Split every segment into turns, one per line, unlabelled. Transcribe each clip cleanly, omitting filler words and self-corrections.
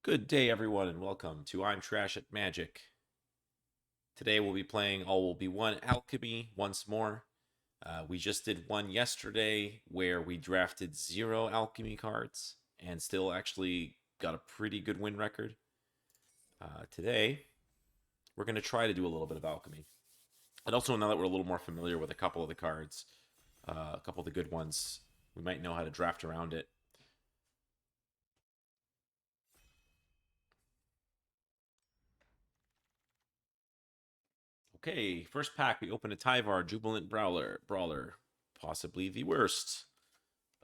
Good day, everyone, and welcome to I'm Trash at Magic. Today we'll be playing All Will Be One Alchemy once more. We just did one yesterday where we drafted 0 Alchemy cards and still actually got a pretty good win record. Today, we're going to try to do a little bit of Alchemy. And also, now that we're a little more familiar with a couple of the cards, a couple of the good ones, we might know how to draft around it. Okay, first pack, we open a Tyvar Jubilant Brawler, possibly the worst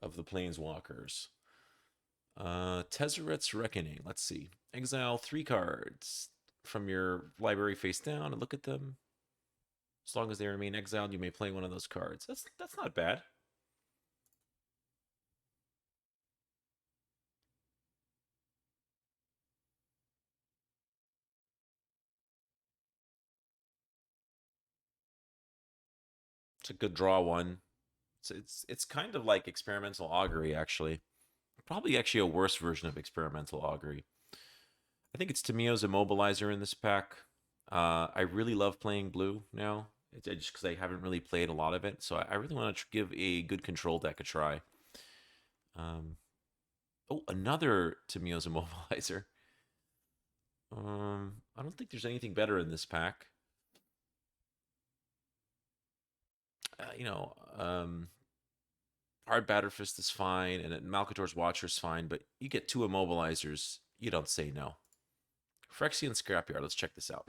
of the Planeswalkers. Tezzeret's Reckoning. Let's see. Exile 3 cards from your library face down and look at them. As long as they remain exiled, you may play one of those cards. That's not bad. It's a good draw one. It's kind of like Experimental Augury, actually. Probably actually a worse version of Experimental Augury. I think it's Tamio's Immobilizer in this pack. I really love playing blue now, just because I haven't really played a lot of it. So I really want to give a good control deck a try. Oh, another Tamio's Immobilizer. I don't think there's anything better in this pack. Hard Batterfist is fine, and Malcator's Watcher is fine, but you get 2 Immobilizers, you don't say no. Phyrexia and Scrapyard, let's check this out.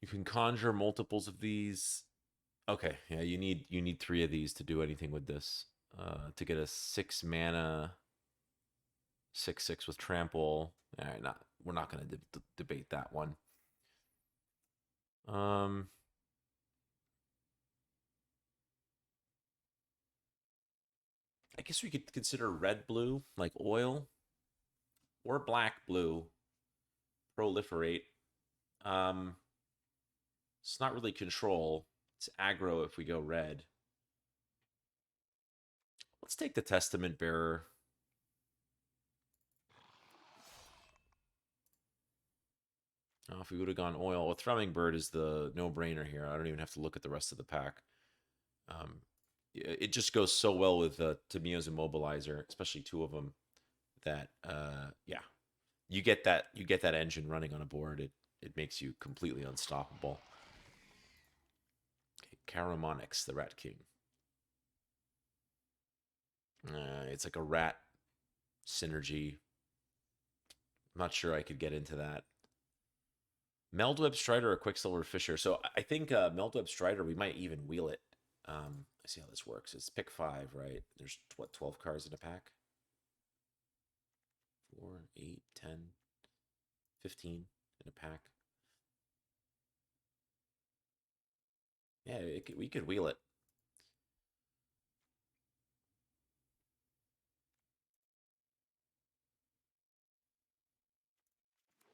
You can conjure multiples of these. Okay, yeah, you need 3 of these to do anything with this. To get a 6 mana 6/6 with trample. All right, we're not going to debate that one. I guess we could consider red blue, like oil, or black blue, proliferate. It's not really control. It's aggro if we go red. Let's take the Testament Bearer. Oh, if we would have gone oil, well, Thrumming Bird is the no-brainer here. I don't even have to look at the rest of the pack. It just goes so well with Tamio's Immobilizer, especially 2 of them. That yeah, you get that engine running on a board. It makes you completely unstoppable. Okay, Caramonix, the Rat King. It's like a rat synergy. I'm not sure I could get into that. Meldweb Strider or Quicksilver Fisher. So I think Meldweb Strider, we might even wheel it. Let's see how this works. It's pick 5, right? There's, what, 12 cards in a pack? 4, 8, 10, 15 in a pack. Yeah, we could wheel it.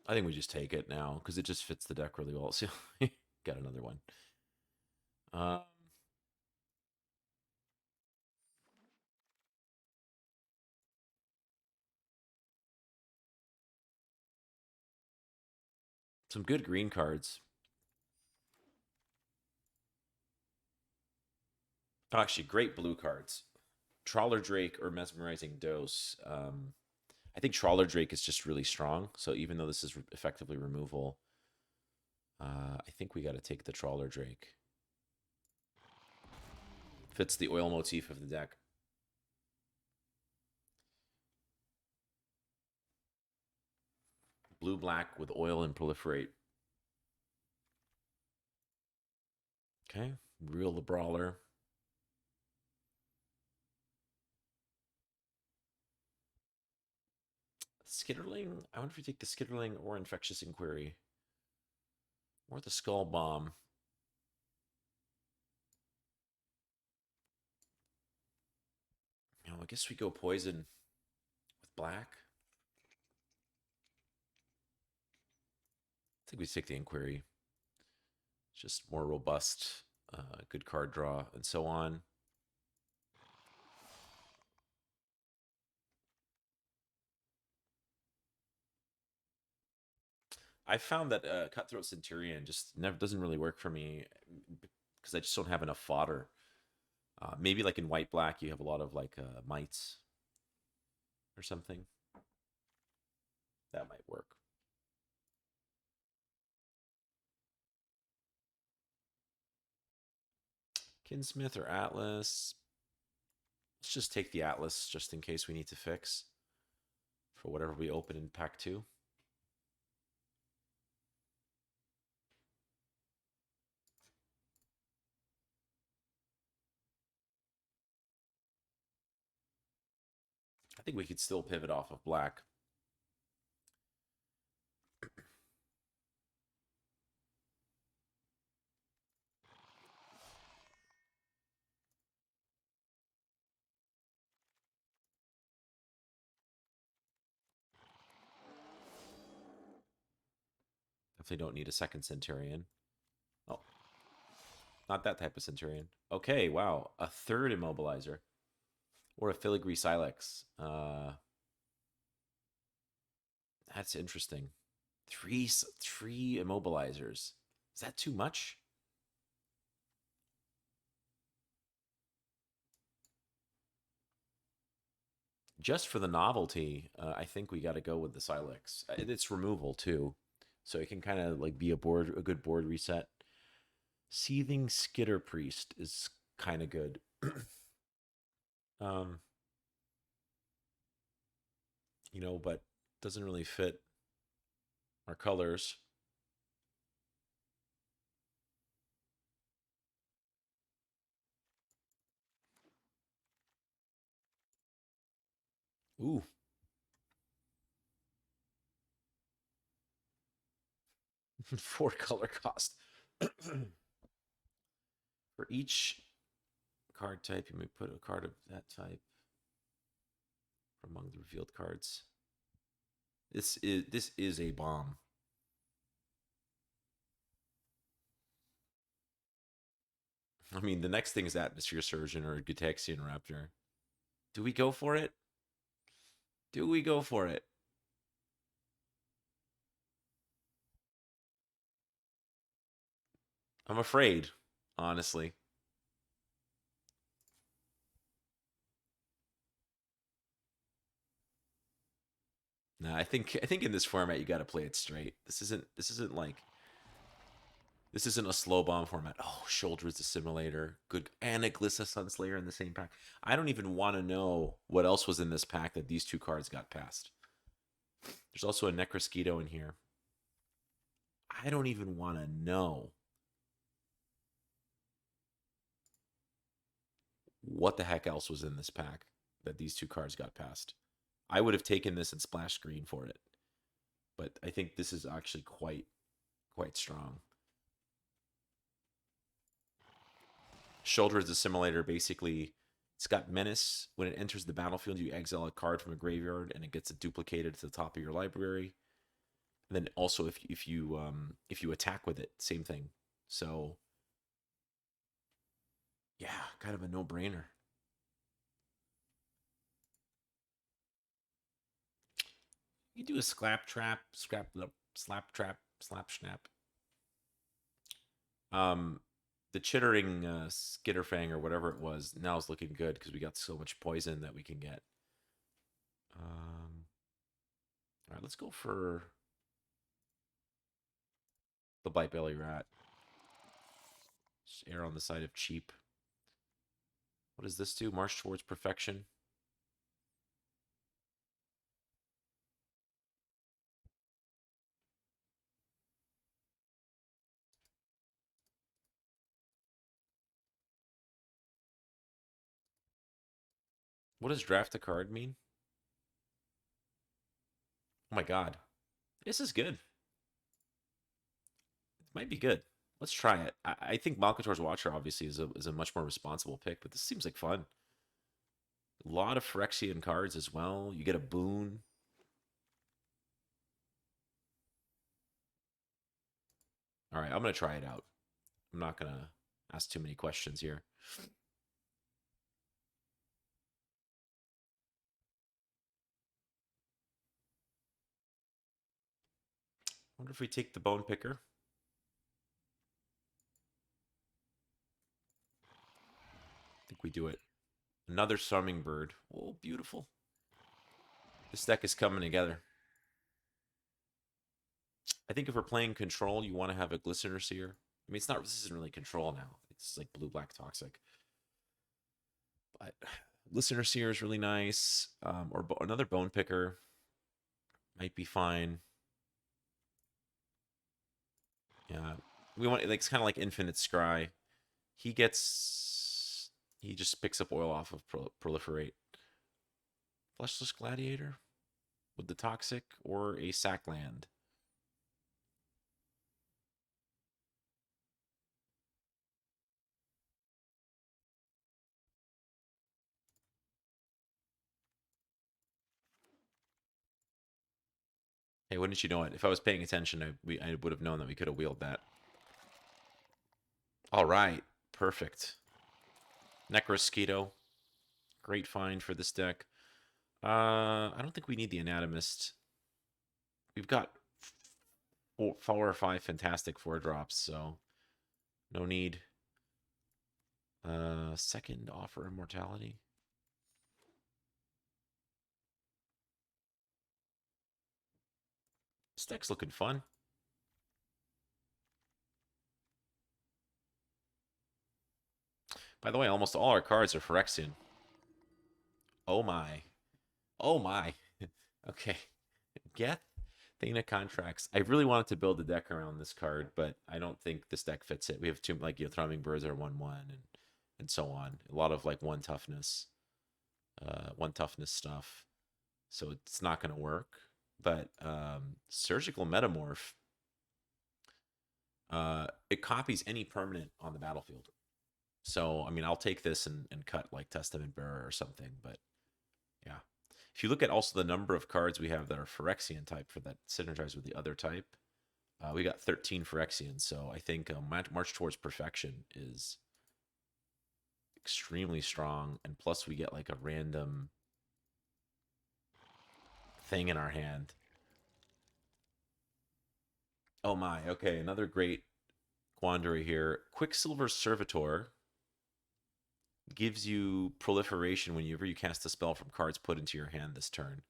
I think we just take it now because it just fits the deck really well. So got another one. Some good green cards. Oh, actually, great blue cards. Trawler Drake or Mesmerizing Dose. I think Trawler Drake is just really strong. So even though this is effectively removal, I think we got to take the Trawler Drake. Fits the oil motif of the deck. Blue-black with oil and proliferate. Okay, reel the Brawler. Skitterling? I wonder if you take the Skitterling or Infectious Inquiry. Or the Skull Bomb. I guess we go Poison with black. I think we take the Inquiry. It's just more robust, good card draw, and so on. I found that Cutthroat Centurion just never doesn't really work for me because I just don't have enough fodder. Maybe like in white black, you have a lot of like mites or something. That might work. Kinsmith or Atlas. Let's just take the Atlas just in case we need to fix for whatever we open in pack 2. I think we could still pivot off of black. Definitely don't need a second Centurion. Oh, not that type of Centurion. Okay, wow. A third Immobilizer. Or a Filigree Silex. That's interesting. Three Immobilizers. Is that too much? Just for the novelty, I think we got to go with the Silex. It's removal too, so it can kind of like be a good board reset. Seething Skitter Priest is kind of good. um, but doesn't really fit our colors. Ooh. 4 color cost. For each card type, you may put a card of that type among the revealed cards. This is a bomb. I mean, the next thing is Atmosphere Surgeon or Gutaxian Raptor. Do we go for it? Do we go for it? I'm afraid, honestly. No, I think in this format you got to play it straight. This isn't a slow bomb format. Oh, Sheoldred's Assimilator, good, and a Glissa Sunslayer in the same pack. I don't even want to know what else was in this pack that these 2 cards got past. There's also a Necrosquito in here. I don't even want to know what the heck else was in this pack that these 2 cards got past. I would have taken this and splashed green for it, but I think this is actually quite strong. Sheoldred's Assimilator, basically, it's got menace. When it enters the battlefield, you exile a card from a graveyard, and it gets duplicated to the top of your library. And then also, if you attack with it, same thing. So, yeah, kind of a no-brainer. You do a slap trap, slap trap, slap snap. The chittering Skitterfang or whatever it was now is looking good because we got so much poison that we can get. All right, let's go for the Bite Belly Rat. Just err on the side of cheap. What does this do? March towards perfection. What does draft a card mean? Oh my god. This is good. It might be good. Let's try it. I think Malkator's Watcher obviously is a much more responsible pick, but this seems like fun. A lot of Phyrexian cards as well. You get a boon. All right, I'm going to try it out. I'm not going to ask too many questions here. Wonder if we take the Bone Picker. I think we do it. Another Summoning Bird. Oh, beautiful. This deck is coming together. I think if we're playing Control, you want to have a Glistener Seer. I mean, it's not. This isn't really Control now. It's like blue-black Toxic. But Glistener Seer is really nice. Or another Bone Picker might be fine. Yeah, we want like it's kind of like Infinite Scry. He just picks up oil off of Proliferate. Fleshless Gladiator with the Toxic or a sack land. Hey, wouldn't you know it? If I was paying attention, I would have known that we could have wheeled that. All right, perfect. Necrosquito, great find for this deck. I don't think we need the Anatomist. We've got four or five fantastic 4-drops, so no need. Second Offer Immortality. This deck's looking fun. By the way, almost all our cards are Phyrexian. Oh my. Oh my. Okay. Geth, Thana Contracts. I really wanted to build a deck around this card, but I don't think this deck fits it. We have two, like, Thrumming Birds are 1/1 and so on. A lot of like one toughness stuff. So it's not going to work. But Surgical Metamorph, it copies any permanent on the battlefield. So, I mean, I'll take this and cut like Testament Bearer or something. But yeah. If you look at also the number of cards we have that are Phyrexian type for that synergize with the other type, we got 13 Phyrexians. So I think March Towards Perfection is extremely strong. And plus we get like a random thing in our hand. Oh my, okay, another great quandary here. Quicksilver Servitor gives you proliferation whenever you cast a spell from cards put into your hand this turn.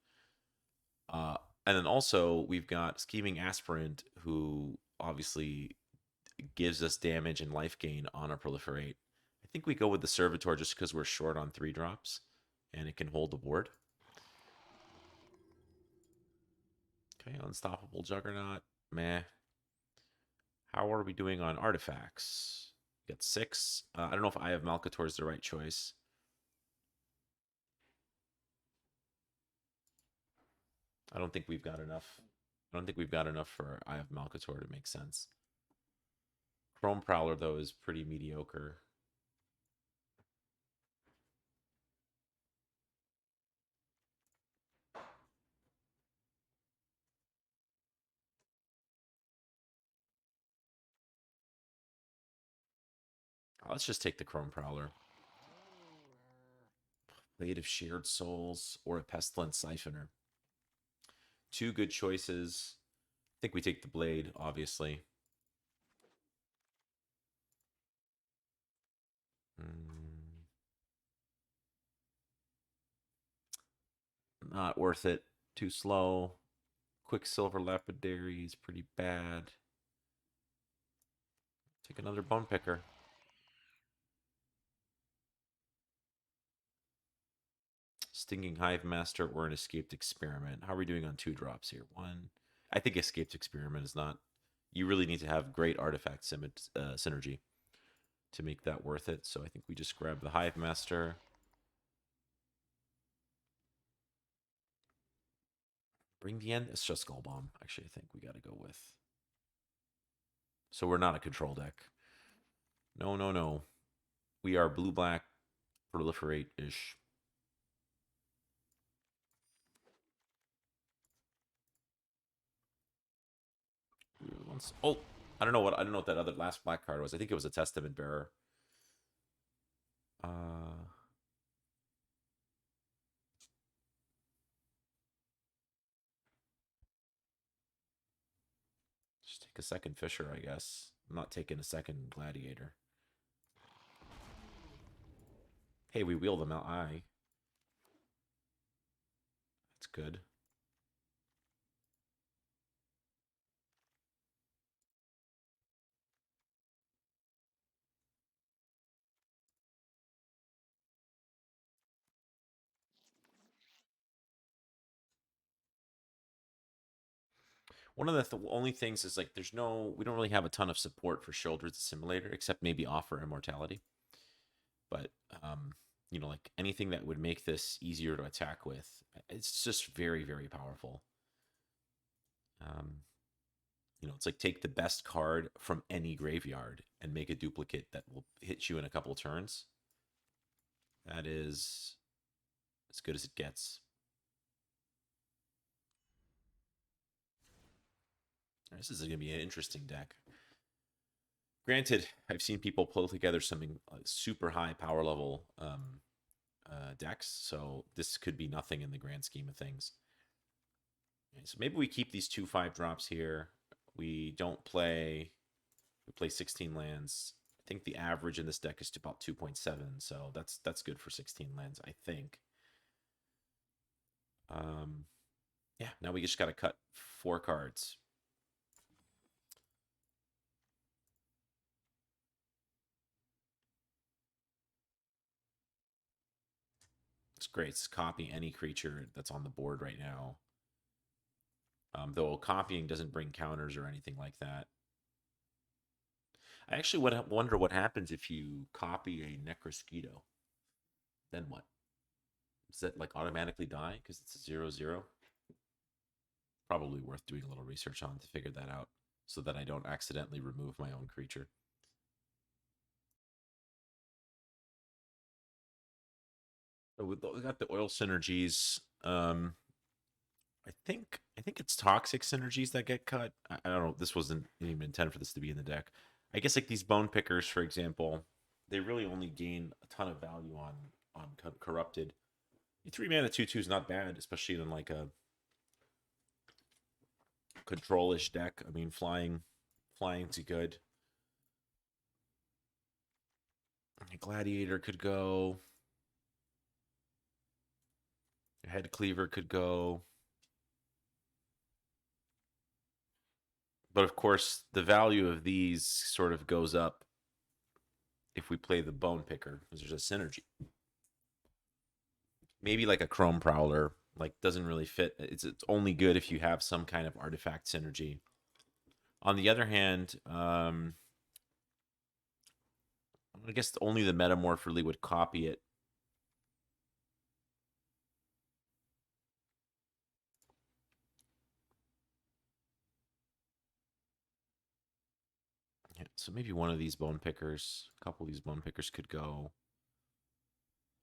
And then also we've got Scheming Aspirant, who obviously gives us damage and life gain on a proliferate. I think we go with the Servitor just because we're short on 3-drops and it can hold the board. Okay, Unstoppable Juggernaut. Meh. How are we doing on artifacts? We got 6. I don't know if Eye of Malcator is the right choice. I don't think we've got enough. I don't think we've got enough for Eye of Malcator to make sense. Chrome Prowler, though, is pretty mediocre. Let's just take the Chrome Prowler. Blade of Shared Souls or a Pestilent Siphoner. Two good choices. I think we take the Blade, obviously. Not worth it. Too slow. Quicksilver Lapidary is pretty bad. Take another Bone Picker. Stinging Hive Master or an Escaped Experiment. How are we doing on 2-drops here? 1. I think Escaped Experiment is not... You really need to have great artifact synergy to make that worth it. So I think we just grab the Hive Master. Bring the End. It's just Skull Bomb. Actually, I think we got to go with. So we're not a control deck. No, no, no. We are blue-black proliferate-ish. Oh, I don't know what that other last black card was. I think it was a Testament Bearer. Just take a second Fisher, I guess. I'm not taking a second Gladiator. Hey, we wheel them out. Aye. That's good. One of the only things is like we don't really have a ton of support for Sheoldred's Assimilator, except maybe Offer Immortality. But like anything that would make this easier to attack with, it's just very, very powerful. It's like take the best card from any graveyard and make a duplicate that will hit you in a couple turns. That is as good as it gets. This is going to be an interesting deck. Granted, I've seen people pull together some super high power level decks, so this could be nothing in the grand scheme of things. Okay, so maybe we keep these 2/5 drops here. We play 16 lands. I think the average in this deck is about 2.7, so that's good for 16 lands, I think. Yeah, now we just got to cut 4 cards. It's great. It's copy any creature that's on the board right now. Though copying doesn't bring counters or anything like that. I actually wonder what happens if you copy a Necrosquito. Then what? Does that like automatically die because it's a 0/0? Probably worth doing a little research on to figure that out so that I don't accidentally remove my own creature. So we got the oil synergies. I think it's toxic synergies that get cut. I don't know. This wasn't even intended for this to be in the deck. I guess like these bone pickers, for example, they really only gain a ton of value on corrupted. 3 mana 2/2 is not bad, especially in like a control-ish deck. I mean, flying's good. A Gladiator could go. A Head Cleaver could go. But of course, the value of these sort of goes up if we play the Bone Picker, because there's a synergy. Maybe like a Chrome Prowler, like doesn't really fit. It's only good if you have some kind of artifact synergy. On the other hand, I guess only the Metamorph really would copy it. Yeah, so maybe one of these Bone Pickers, a couple of these Bone Pickers could go.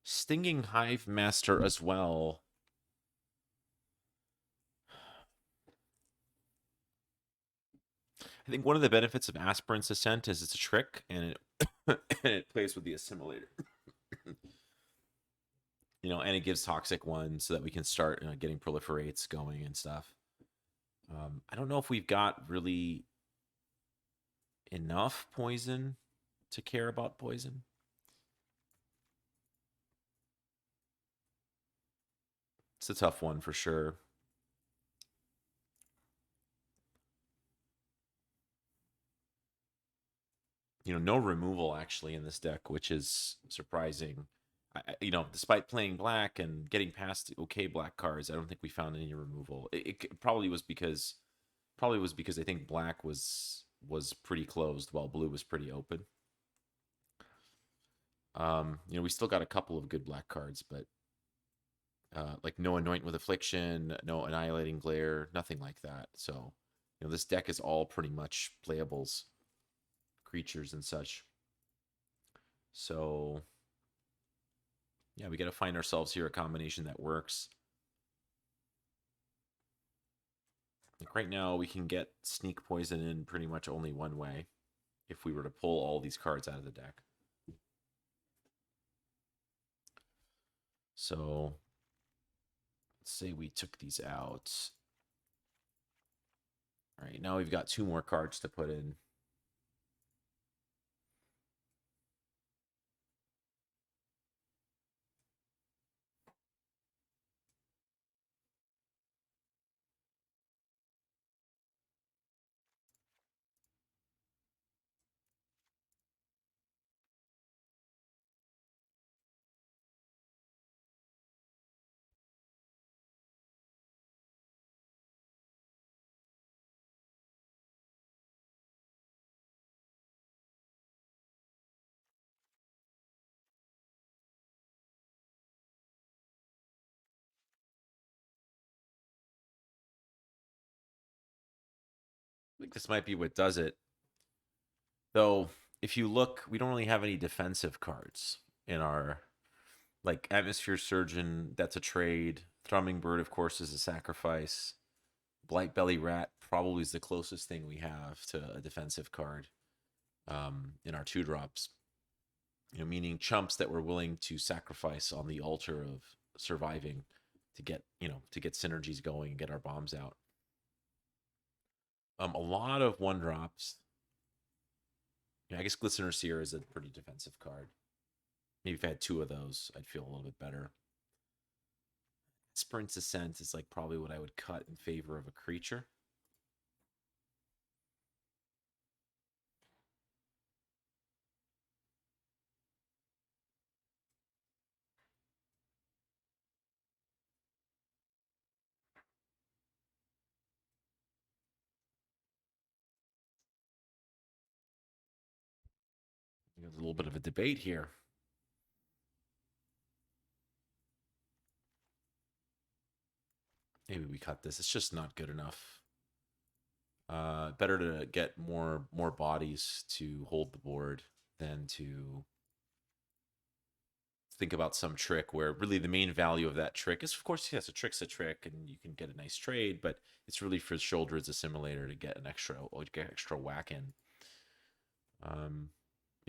Stinging Hive Master as well. I think one of the benefits of Aspirant's Ascent is it's a trick, and it plays with the Assimilator. And it gives toxic ones so that we can start getting proliferates going and stuff. I don't know if we've got really enough poison to care about poison. It's a tough one for sure. No removal actually in this deck, which is surprising. Despite playing black and getting past okay black cards, I don't think we found any removal. It probably was because I think black was pretty closed while blue was pretty open. We still got a couple of good black cards, but like no Anoint with Affliction, no Annihilating Glare, nothing like that. So, this deck is all pretty much playables, creatures and such. So, yeah, we got to find ourselves here a combination that works. Like right now, we can get Sneak Poison in pretty much only one way if we were to pull all these cards out of the deck. So, let's say we took these out. All right, now we've got 2 more cards to put in. I think this might be what does it. Though, if you look, we don't really have any defensive cards in our, like, Atmosphere Surgeon, that's a trade. Thrumming Bird, of course, is a sacrifice. Blight Belly Rat probably is the closest thing we have to a defensive card in our 2-drops. You know, meaning chumps that we're willing to sacrifice on the altar of surviving to get, to get synergies going and get our bombs out. A lot of 1-drops. Yeah, I guess Glistener Seer is a pretty defensive card. Maybe if I had 2 of those, I'd feel a little bit better. Sprint's Ascent is like probably what I would cut in favor of a creature. There's a little bit of a debate here. Maybe we cut this. It's just not good enough. Better to get more bodies to hold the board than to think about some trick where really the main value of that trick is, of course, yes, a trick's a trick and you can get a nice trade, but it's really for Sheoldred's Assimilator to get an extra whack in.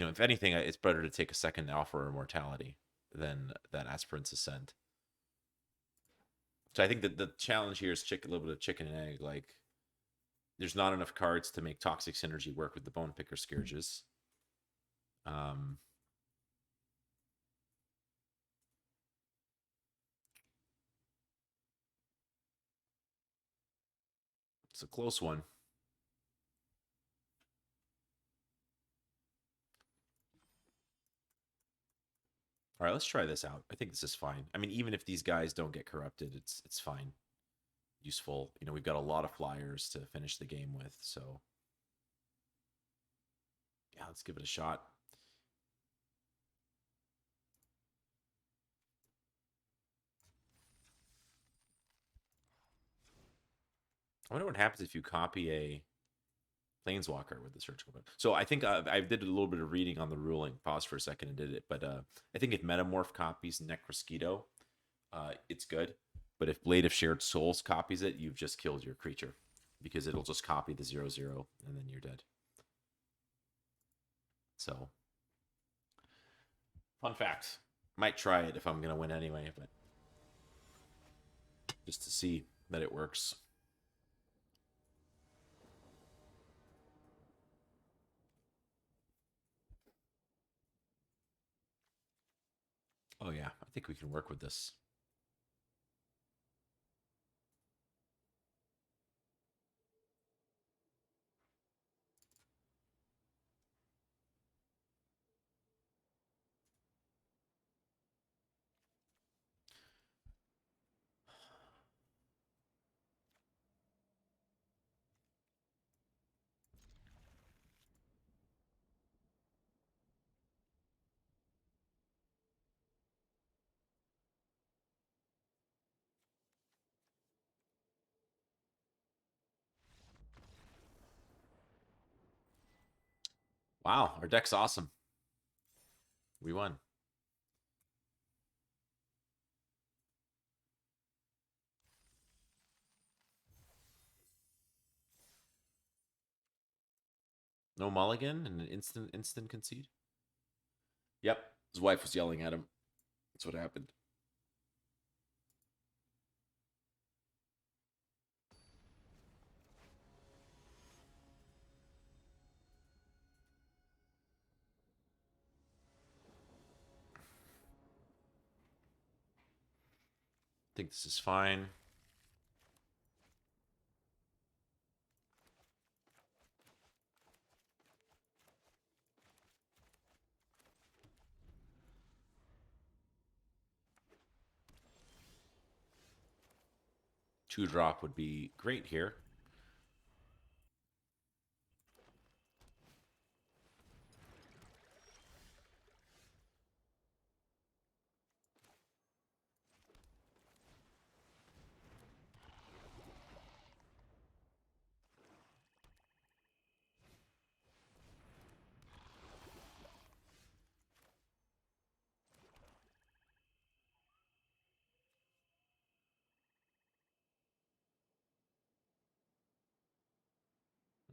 If anything, it's better to take a second offer of mortality than that Aspirant's Ascent. So I think that the challenge here is a little bit of chicken and egg. Like, there's not enough cards to make Toxic Synergy work with the Bone Picker Scourges. It's a close one. All right, let's try this out. I think this is fine. I mean, even if these guys don't get corrupted, it's fine. Useful. We've got a lot of flyers to finish the game with, so yeah, let's give it a shot. I wonder what happens if you copy a Planeswalker with the surgical button. So I think I did a little bit of reading on the ruling. Pause for a second and did it. But I think if Metamorph copies Necrosquito, it's good. But if Blade of Shared Souls copies it, you've just killed your creature. Because it'll just copy the 0/0 and then you're dead. So, fun fact. Might try it if I'm going to win anyway, but just to see that it works. Oh yeah, I think we can work with this. Wow, our deck's awesome. We won. No mulligan and an instant concede. Yep, his wife was yelling at him. That's what happened. think this is fine. Two drop would be great here.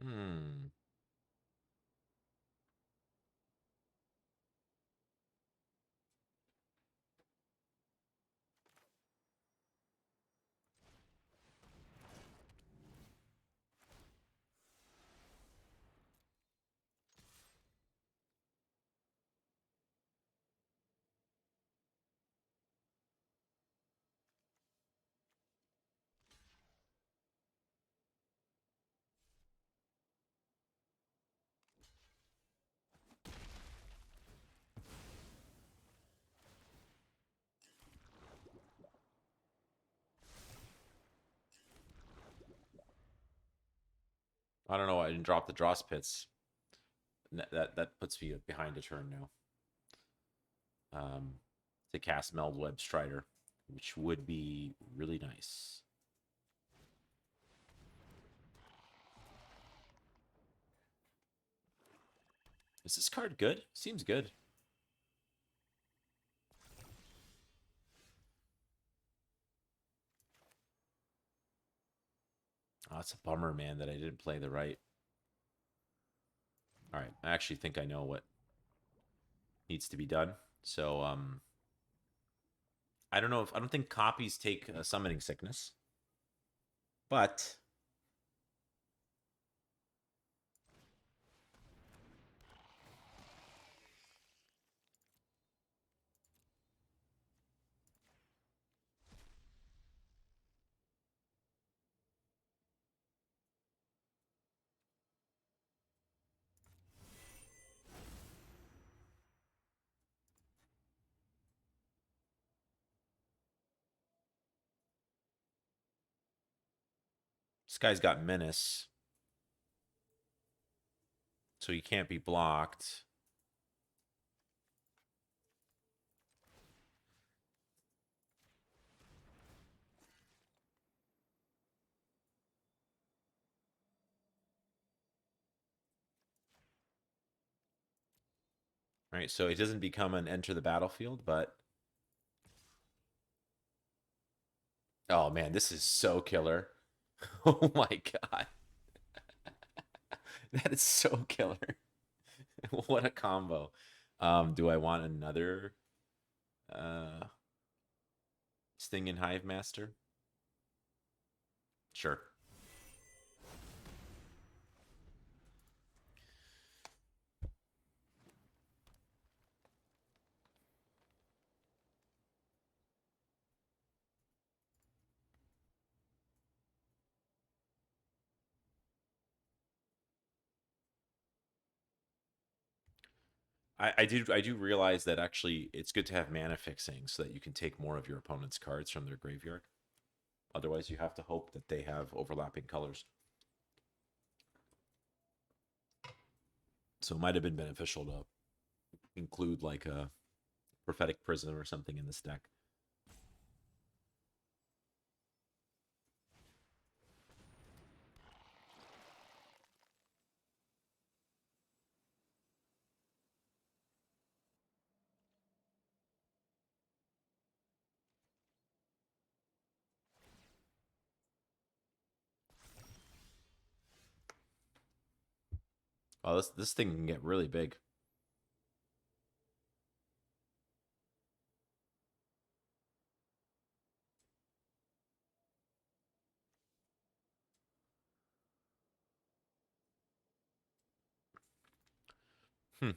Hmm. I don't know. I didn't drop the Dross Pits. That puts me behind a turn now. To cast Meld Web Strider, which would be really nice. Is this card good? Seems good. Oh, it's a bummer, man, that I didn't play the right. All right, I actually think I know what needs to be done. So, I don't know if I don't think copies take summoning sickness, but this guy's got menace, so he can't be blocked. All right, so it doesn't become an enter the battlefield, but oh man, this is so killer. Oh my god. That is so killer. What a combo. Do I want another uh Sting and Hive Master? Sure. I do realize that actually it's good to have mana fixing so that you can take more of your opponent's cards from their graveyard. Otherwise, you have to hope that they have overlapping colors. So it might have been beneficial to include like a prophetic prism or something in this deck. Oh, this thing can get really big. Hmm.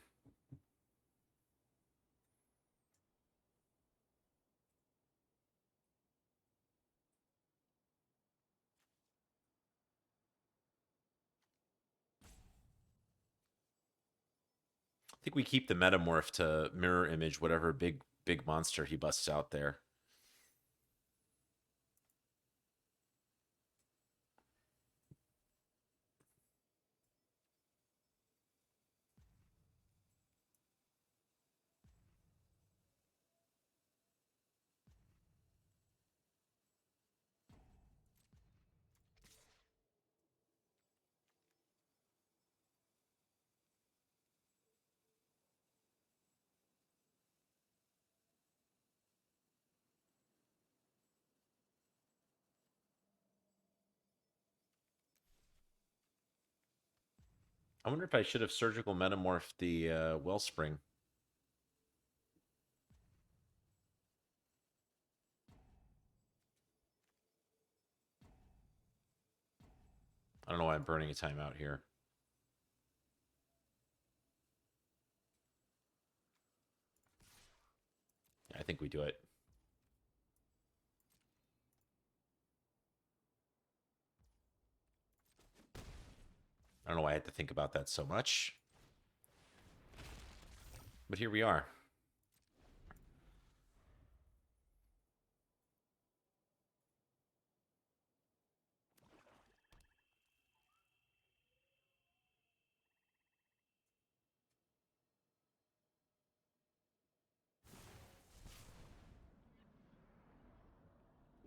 I think we keep the Metamorph to mirror image whatever big monster he busts out there. I wonder if I should have surgical metamorphed the Wellspring. I don't know why I'm burning a timeout here. Yeah, I think we do it. I don't know why I had to think about that so much. But here we are.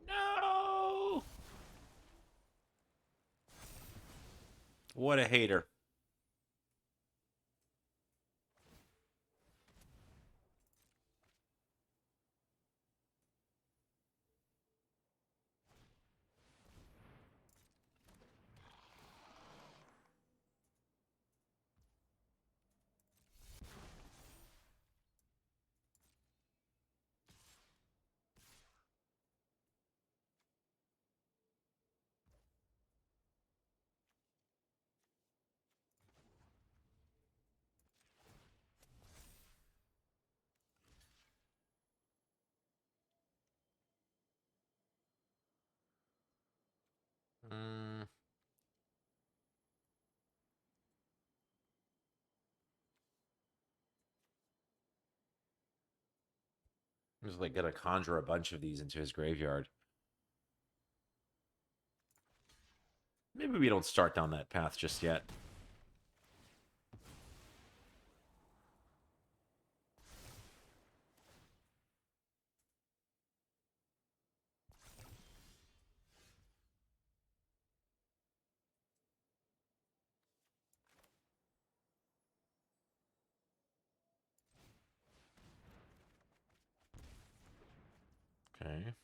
No! What a hater. Mm, just like gotta conjure a bunch of these into his graveyard. Maybe we don't start down that path just yet. Okay.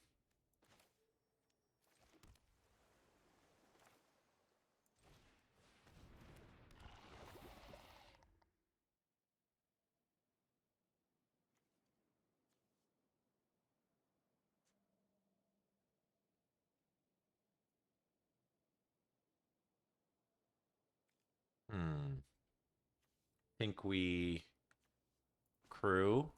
Think we crew.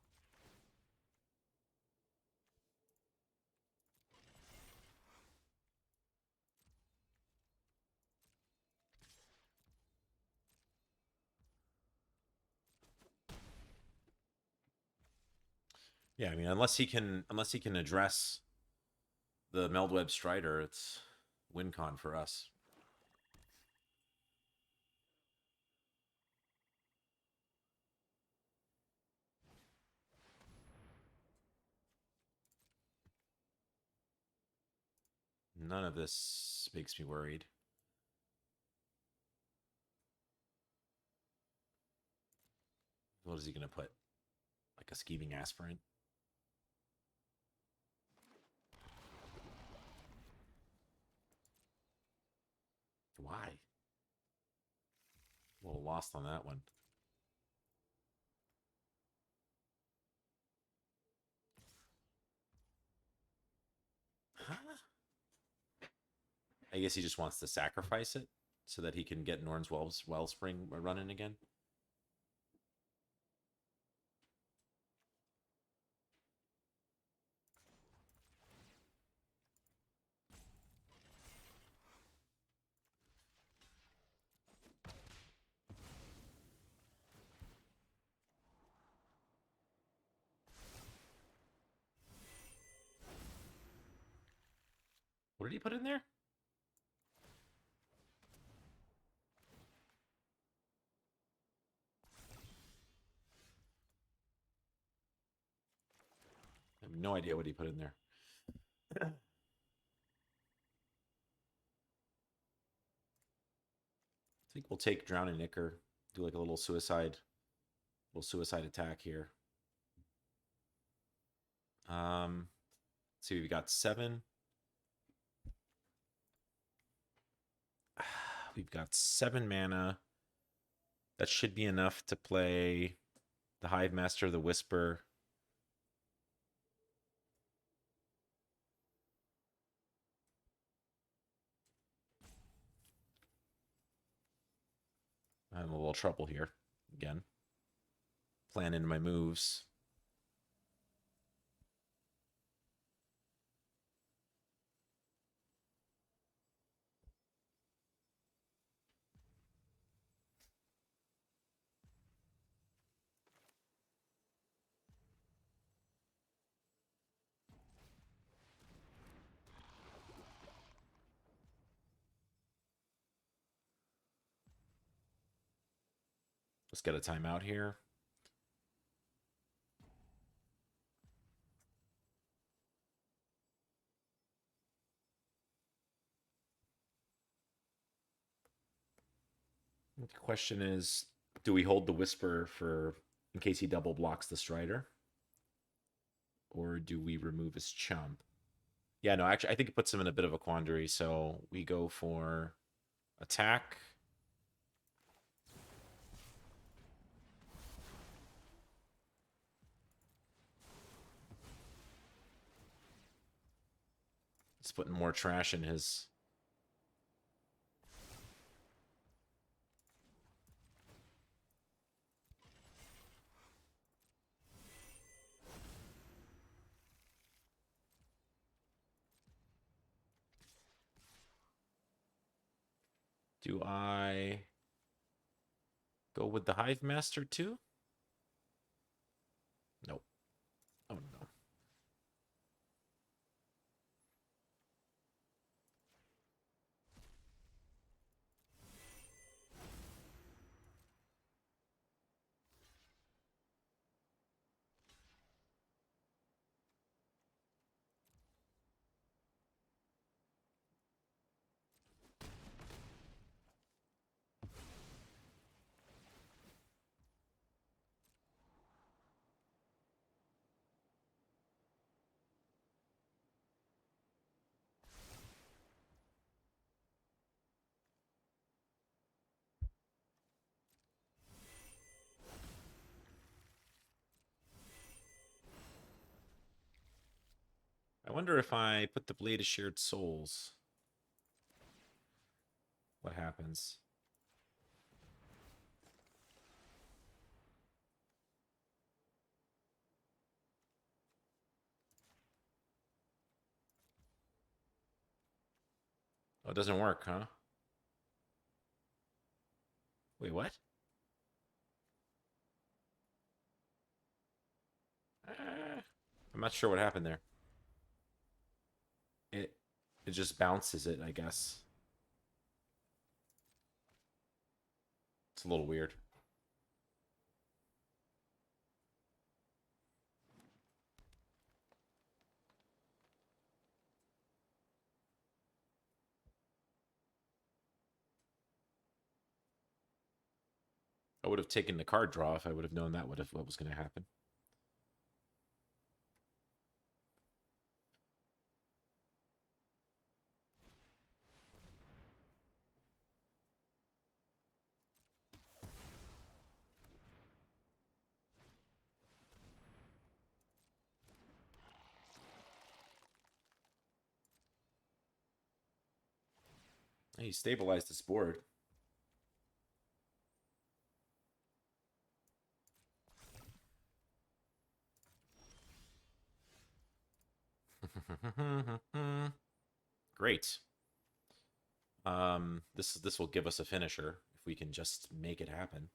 Yeah, I mean, unless he can address the Meldweb Strider, it's win con for us. None of this makes me worried. What is he going to put? Like a scheming aspirant? Why? A little lost on that one. Huh? I guess he just wants to sacrifice it so that he can get Norn's Wellspring running again. What did he put in there? I have no idea what he put in there. I think we'll take Drowning Nicker, do like a little suicide attack here. Let's see, we've got 7. We've got 7 mana. That should be enough to play the Hive Master, the Whisper. I'm in a little trouble here again. Planning my moves. Let's get a timeout here. The question is, do we hold the Whisper for in case he double blocks the Strider? Or do we remove his chump? Yeah, no, actually, I think it puts him in a bit of a quandary. So we go for attack. It's putting more trash in his... Do I go with the Hive Master too? Nope. Oh no. I wonder if I put the Blade of Shared Souls, what happens? Oh, it doesn't work, huh? Wait, what? I'm not sure what happened there. It it just bounces it, I guess. It's a little weird. I would have taken the card draw if I would have known that what was going to happen. He stabilized his board. Great. This will give us a finisher if we can just make it happen.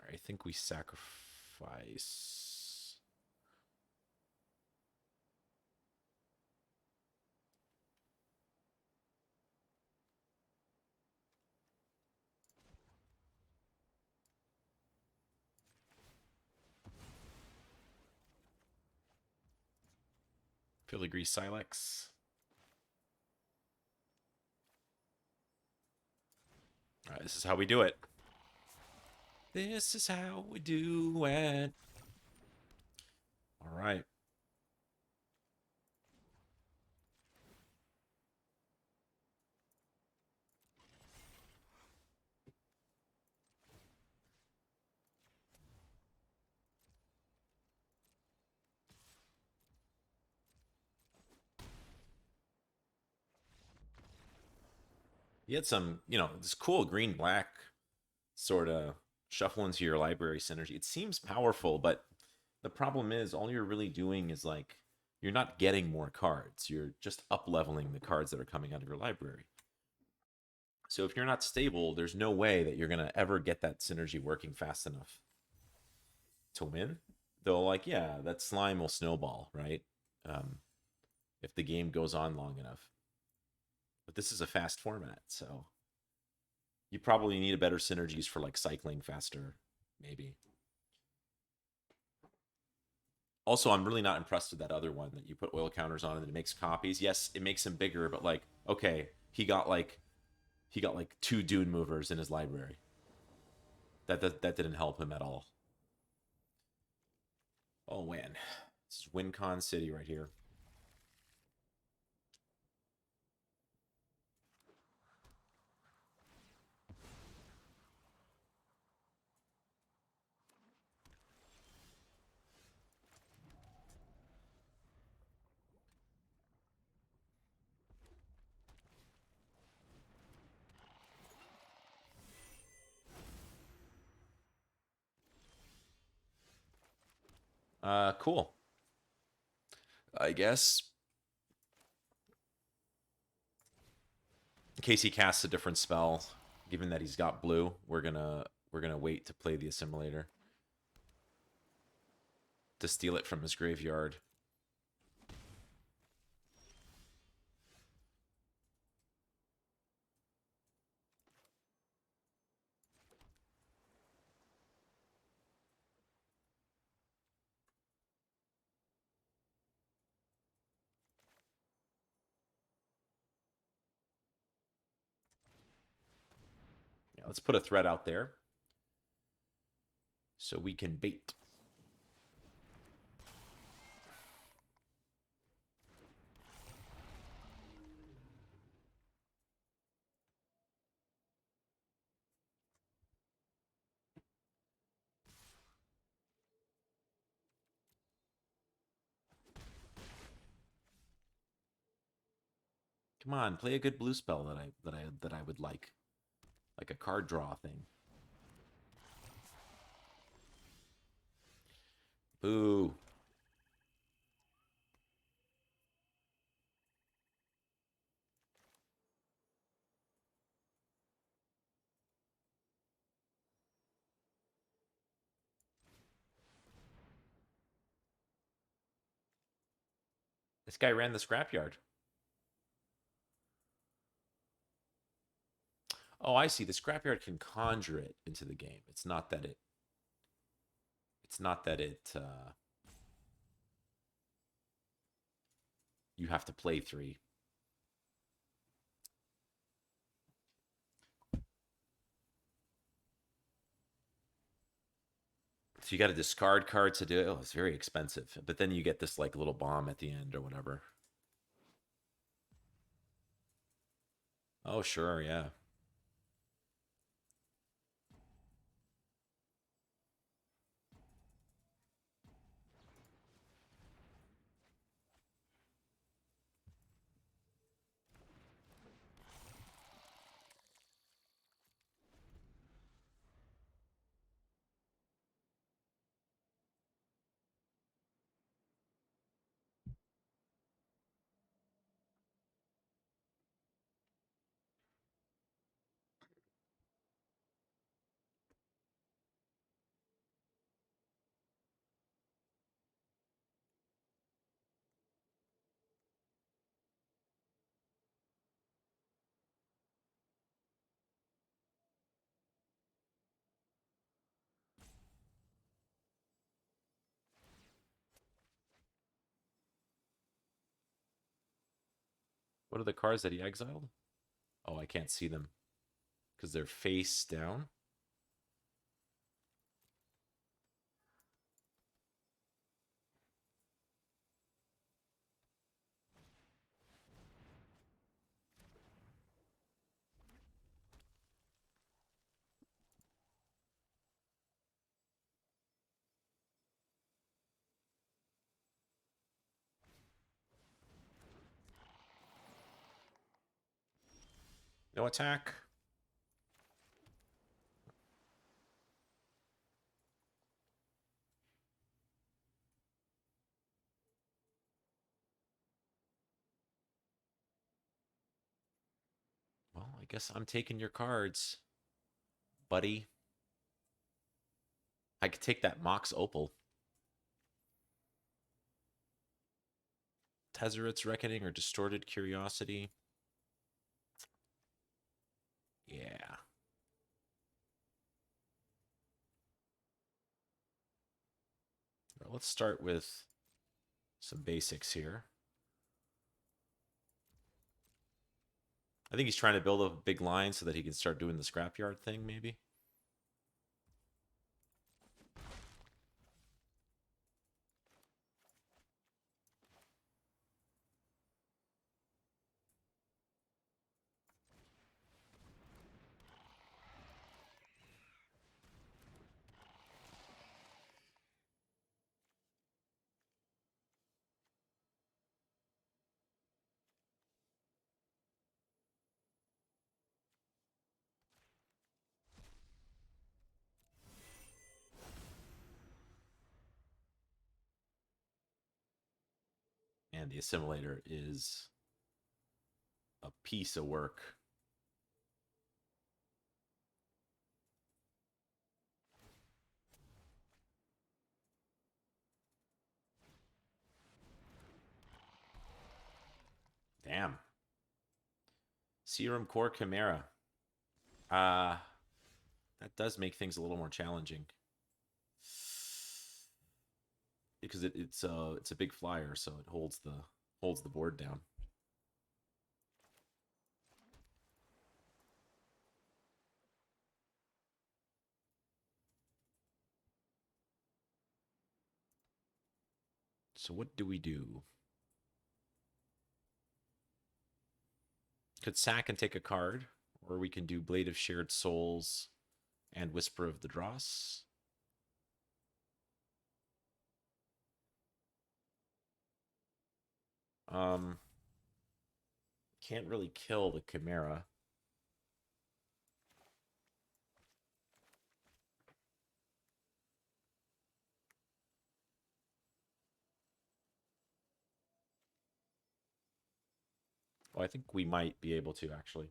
All right, I think we sacrifice. Filigree Silex. All right, this is how we do it. This is how we do it. All right. You had some, this cool green-black sort of shuffle into your library synergy. It seems powerful, but the problem is all you're really doing is like you're not getting more cards. You're just up leveling the cards that are coming out of your library. So if you're not stable, there's no way that you're gonna ever get that synergy working fast enough to win. Though, like, yeah, that slime will snowball, right? Um, if the game goes on long enough. But this is a fast format, so you probably need a better synergies for like cycling faster, maybe. Also, I'm really not impressed with that other one that you put oil counters on and it makes copies. Yes, it makes him bigger, but like, okay, he got like 2 Dune movers in his library. That didn't help him at all. Oh man, this is WinCon City right here. Cool. I guess in case he casts a different spell, given that he's got blue, we're gonna wait to play the assimilator to steal it from his graveyard. Yeah, let's put a threat out there so we can bait. Come on, play a good blue spell that I would like a card draw thing. Boo. This guy ran the scrapyard. Oh, I see. The scrapyard can conjure it into the game. It's not that it. It's not that it. You have to play 3. So you got to discard cards to do it. Oh, it's very expensive. But then you get this like little bomb at the end or whatever. Oh, sure, yeah. What are the cards that he exiled? Oh, I can't see them because they're face down. No attack. Well, I guess I'm taking your cards, buddy. I could take that Mox Opal. Tezzeret's Reckoning or Distorted Curiosity. Yeah. Well, let's start with some basics here. I think he's trying to build a big line so that he can start doing the scrapyard thing, maybe. And the Assimilator is a piece of work. Damn. Serum Core Chimera. That does make things a little more challenging. Because it's a big flyer, so it holds the board down. So what do we do? Could sack and take a card, or we can do Blade of Shared Souls and Whisper of the Dross. Can't really kill the Chimera. Well, I think we might be able to, actually.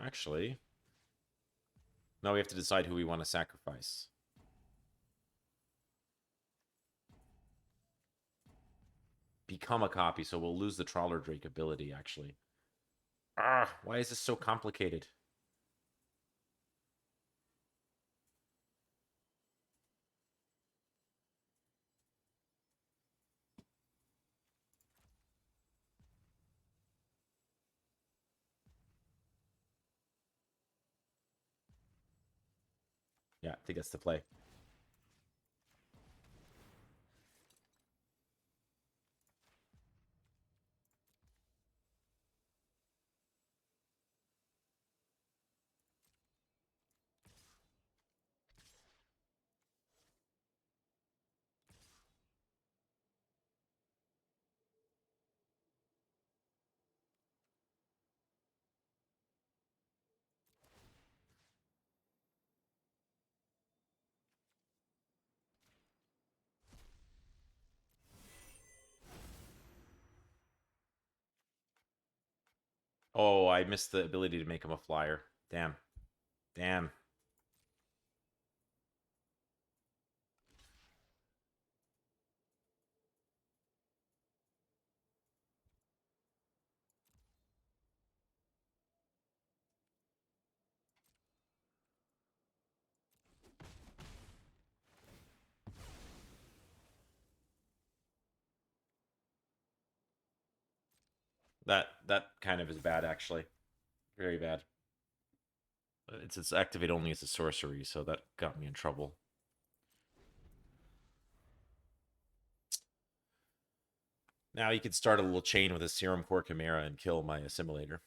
Actually, no, we have to decide who we want to sacrifice. Become a copy, so we'll lose the Trawler Drake ability, actually. Why is this so complicated? Yeah, I think that's the play. Oh, I missed the ability to make him a flyer. Damn. Damn. That kind of is bad, actually. Very bad. It's activate only as a sorcery, so that got me in trouble. Now you could start a little chain with a Serum Core Chimera and kill my Assimilator.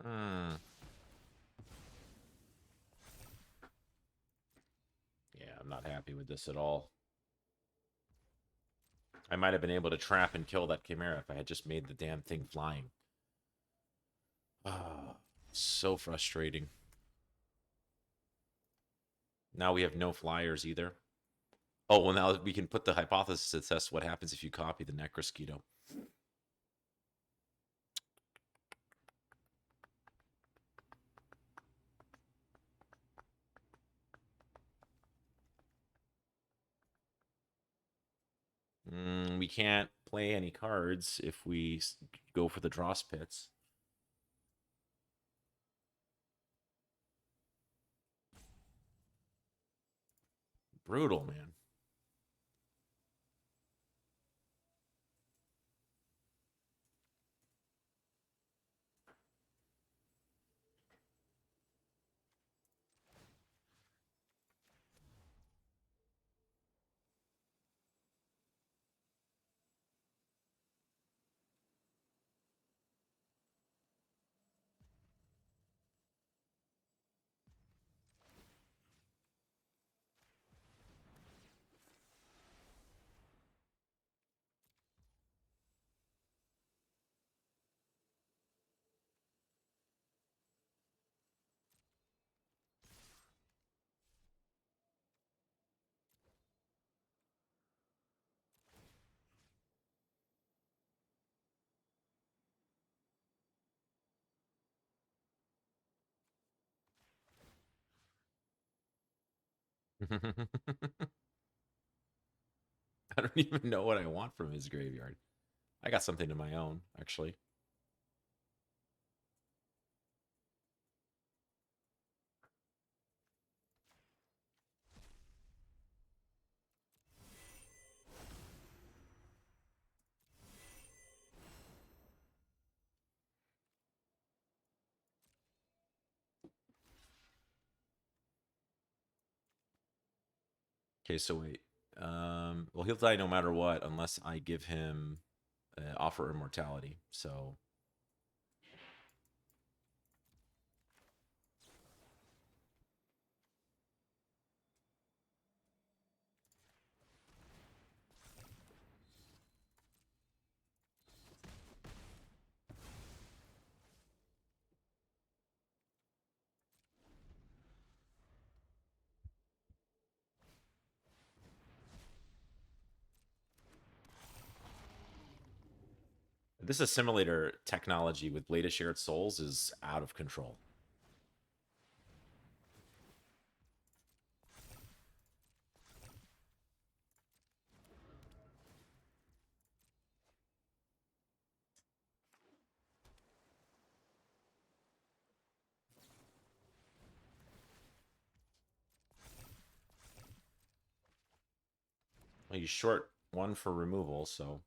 Hmm. Yeah, I'm not happy with this at all. I might have been able to trap and kill that Chimera if I had just made the damn thing flying. Ah, so frustrating. Now we have no flyers either. Oh, well, now we can put the hypothesis to test what happens if you copy the Necrosquito. We can't play any cards if we go for the Dross Pits. Brutal, man. I don't even know what I want from his graveyard. I got something of my own, actually. Okay, so wait. Well, he'll die no matter what, unless I give him offer immortality. So this assimilator technology with Blade of Shared Souls is out of control. Well, he's short one for removal, so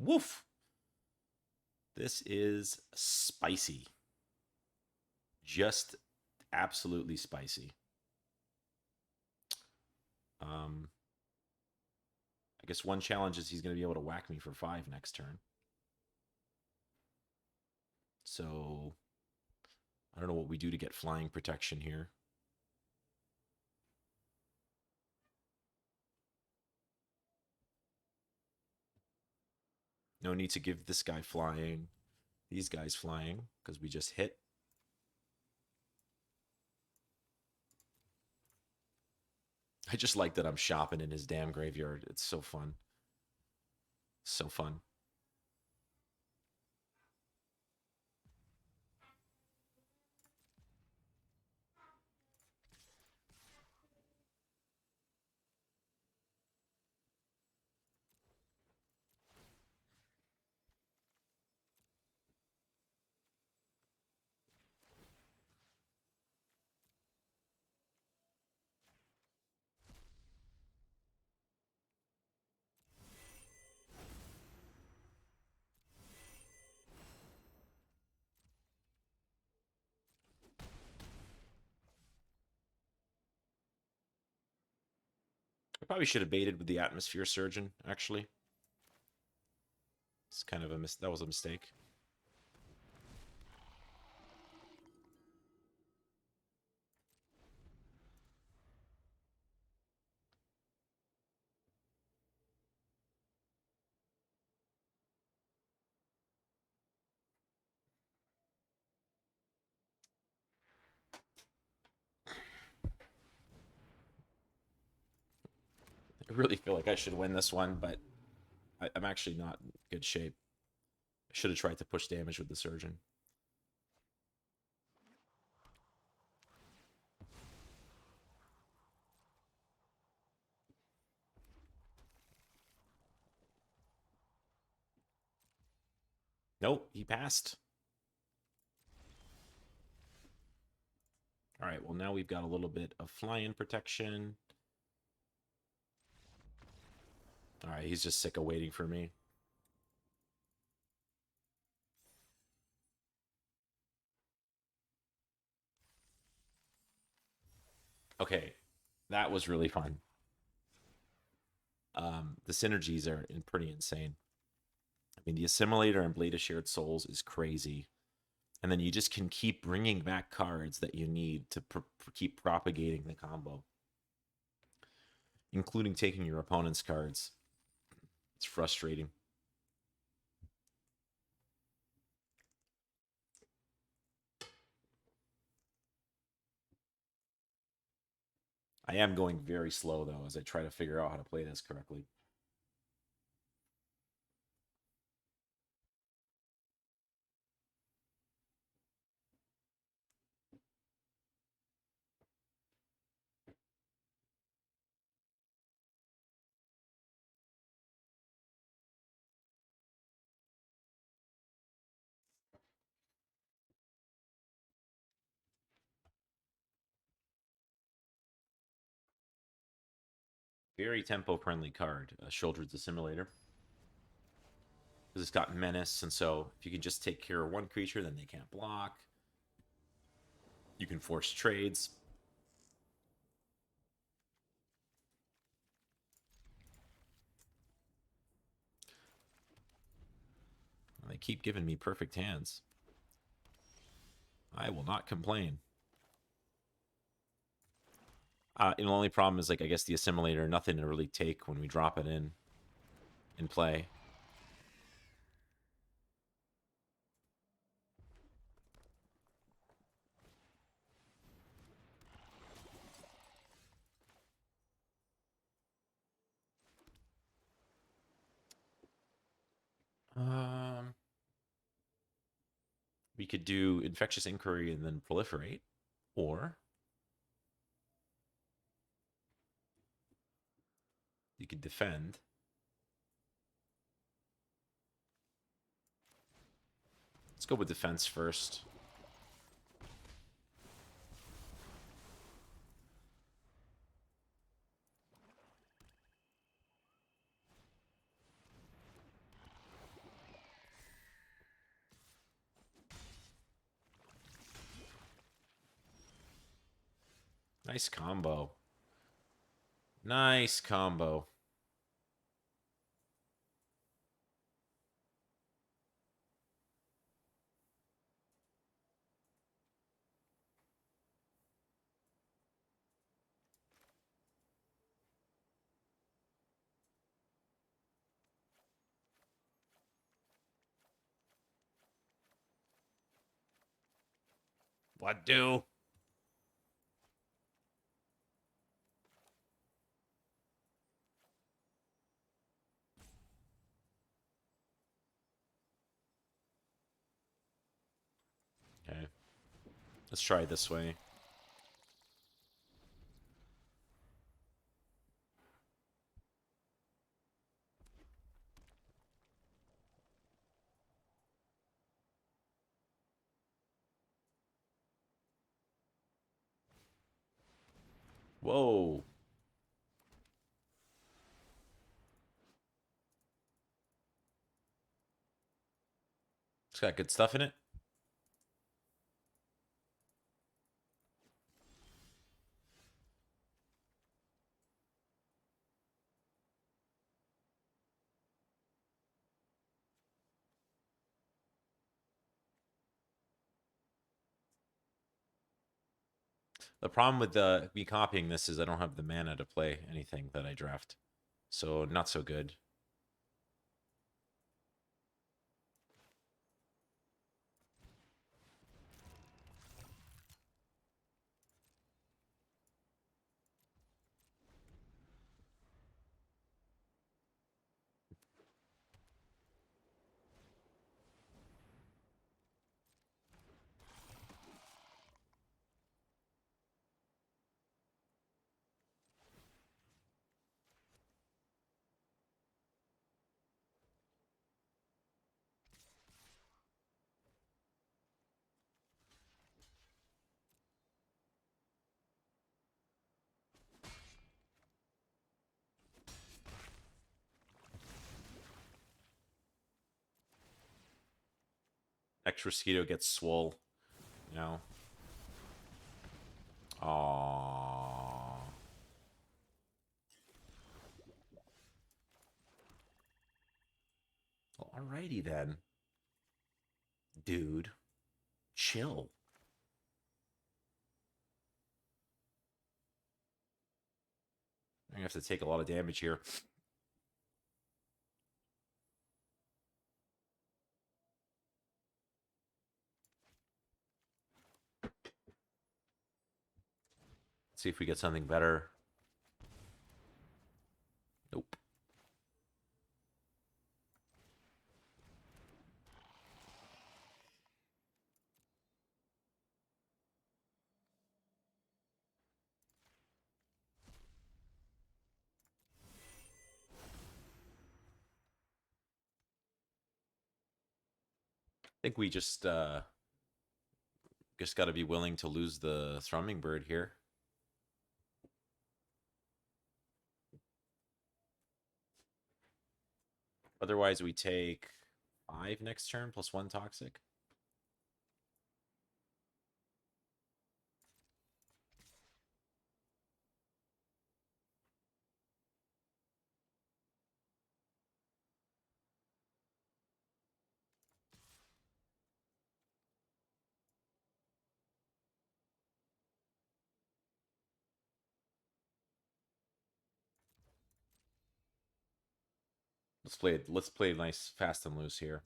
Woof. This is spicy. Just absolutely spicy. I guess one challenge is he's going to be able to whack me for 5 next turn. So I don't know what we do to get flying protection here. No need to give this guy flying, these guys flying, because we just hit. I just like that I'm shopping in his damn graveyard. It's so fun. So fun. I probably should have baited with the Atmosphere Surgeon, actually. It's kind of a that was a mistake. I really feel like I should win this one, but I'm actually not in good shape. I should have tried to push damage with the Surgeon. Nope, he passed. All right, well, now we've got a little bit of fly-in protection. All right, he's just sick of waiting for me. Okay, that was really fun. The synergies are pretty insane. I mean, the Assimilator and Blade of Shared Souls is crazy. And then you just can keep bringing back cards that you need to keep propagating the combo, including taking your opponent's cards. It's frustrating. I am going very slow, though, as I try to figure out how to play this correctly. Very tempo-friendly card, Sheoldred's Assimilator. Because it's got menace, and so if you can just take care of one creature, then they can't block. You can force trades. They keep giving me perfect hands. I will not complain. And the only problem is, like, I guess the Assimilator, nothing to really take when we drop it in play. We could do Infectious Inquiry and then Proliferate, or you could defend. Let's go with defense first. Nice combo. Nice combo. What do? Okay. Let's try it this way. Whoa. It's got good stuff in it. The problem with me copying this is I don't have the mana to play anything that I draft. So not so good. Next Mosquito gets swole. Now. Aww. Alrighty then. Dude. Chill. I'm gonna have to take a lot of damage here. See if we get something better. Nope. I think we just got to be willing to lose the Thrumming Bird here. Otherwise, we take 5 next turn plus 1 toxic. Let's play nice fast and loose here.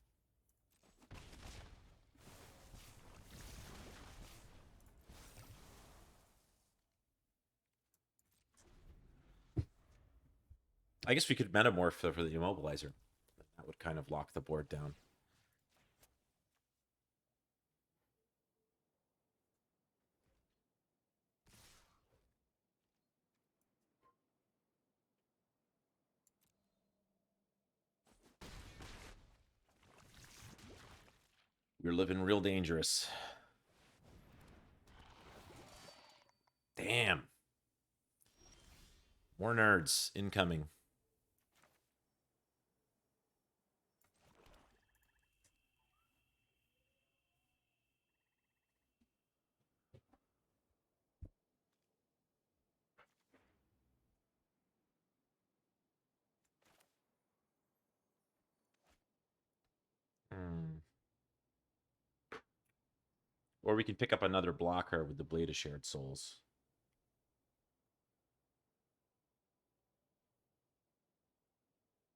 I guess we could metamorph for the immobilizer. That would kind of lock the board down. We're living real dangerous. Damn. More nerds incoming. Or we can pick up another blocker with the Blade of Shared Souls.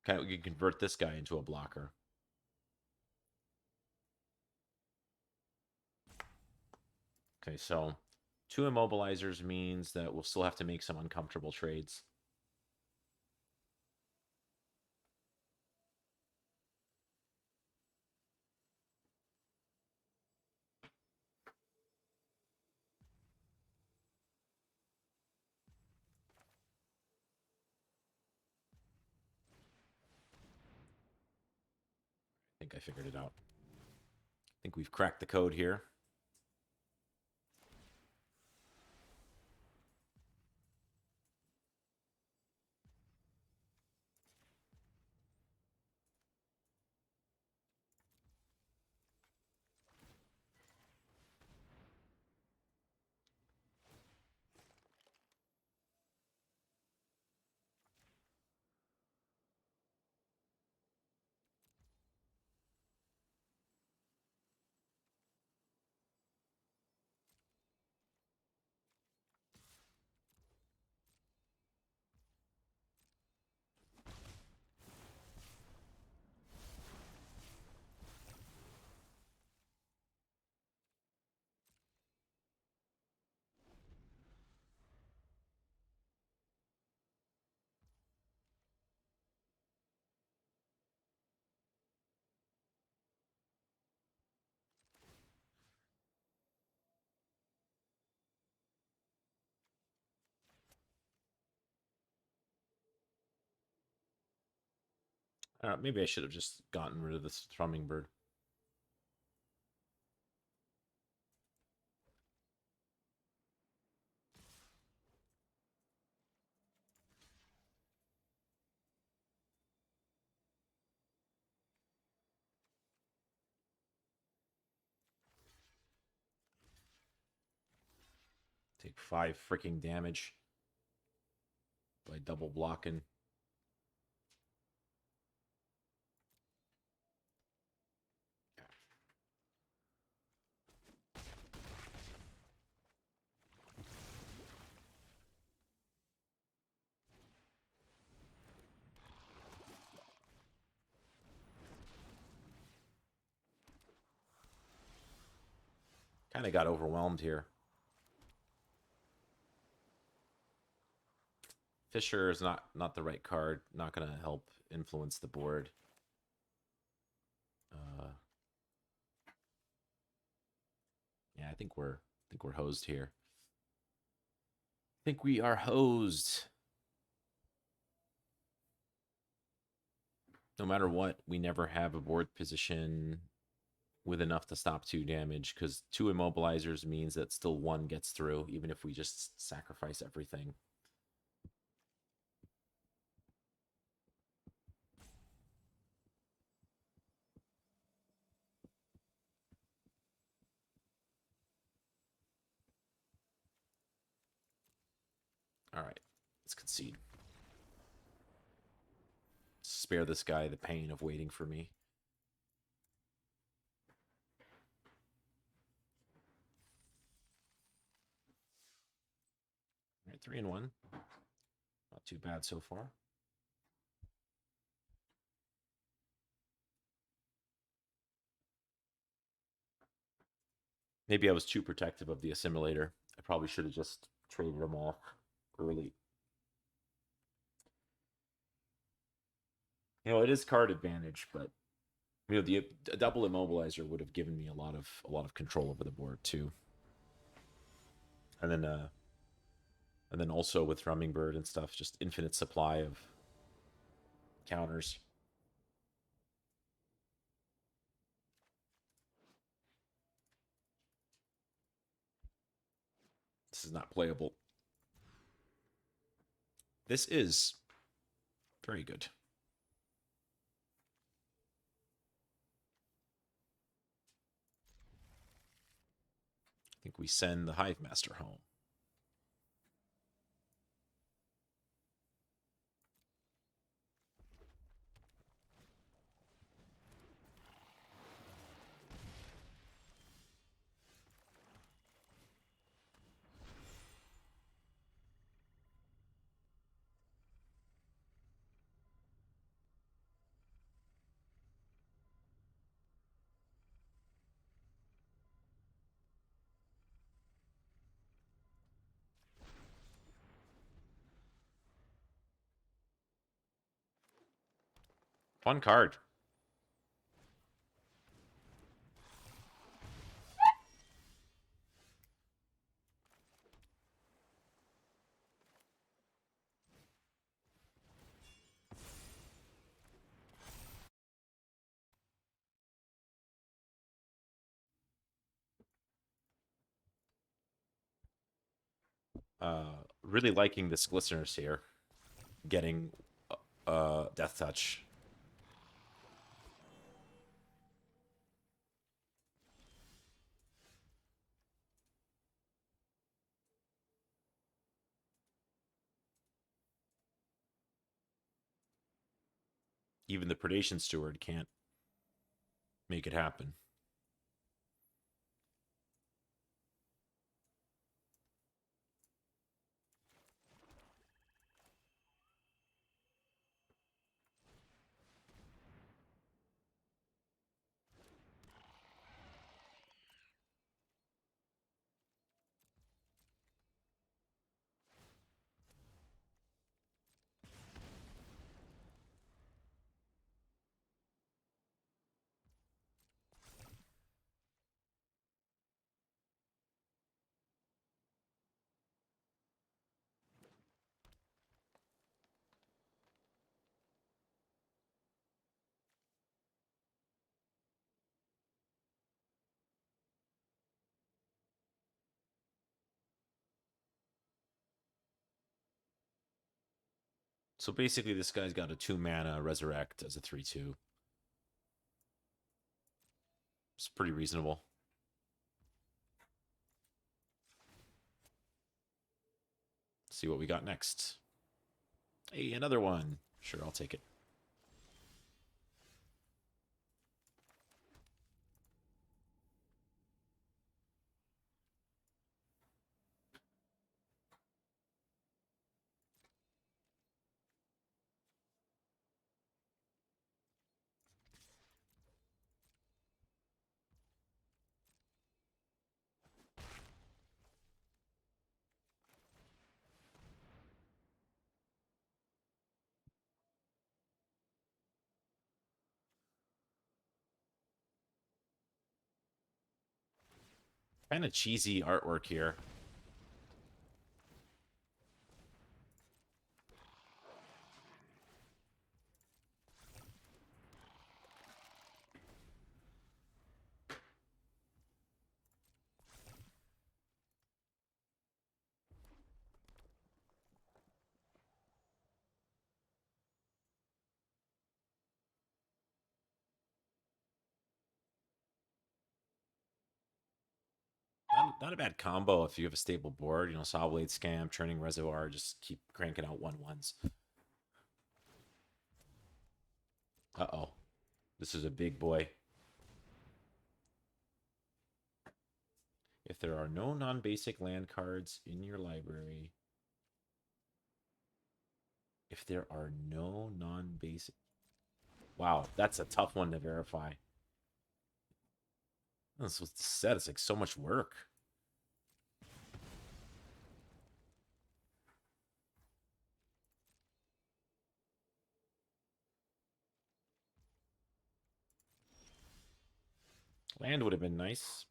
We can convert this guy into a blocker. Okay, so 2 immobilizers means that we'll still have to make some uncomfortable trades. I think I figured it out. I think we've cracked the code here. Maybe I should have just gotten rid of this Thrumming Bird. Take 5 freaking damage by double blocking. Kind of got overwhelmed here. Fisher is not the right card. Not going to help influence the board. Yeah, I think we're hosed here. I think we are hosed. No matter what, we never have a board position with enough to stop 2 damage, because 2 immobilizers means that still 1 gets through, even if we just sacrifice everything. All right, let's concede. Spare this guy the pain of waiting for me. All right, 3-1. Not too bad so far. Maybe I was too protective of the Assimilator. I probably should have just traded him off early. You know, it is card advantage, but you know, the double immobilizer would have given me a lot of control over the board too. And then also with Thrumming Bird and stuff, just infinite supply of counters. This is not playable. This is very good. I think we send the Hive Master home. Fun card. Really liking this Glisteners here. Getting Death Touch. Even the Predation Steward can't make it happen. So basically, this guy's got a 2-mana Resurrect as a 3/2. It's pretty reasonable. See what we got next. Hey, another one. Sure, I'll take it. Kind of cheesy artwork here. Not a bad combo if you have a stable board. You know, Saw Blade Scam, Churning Reservoir, just keep cranking out 1/1s. Uh-oh. This is a big boy. If there are no non-basic land cards in your library... If there are no non-basic... Wow, that's a tough one to verify. That's what this said. It's like so much work. Land would have been nice.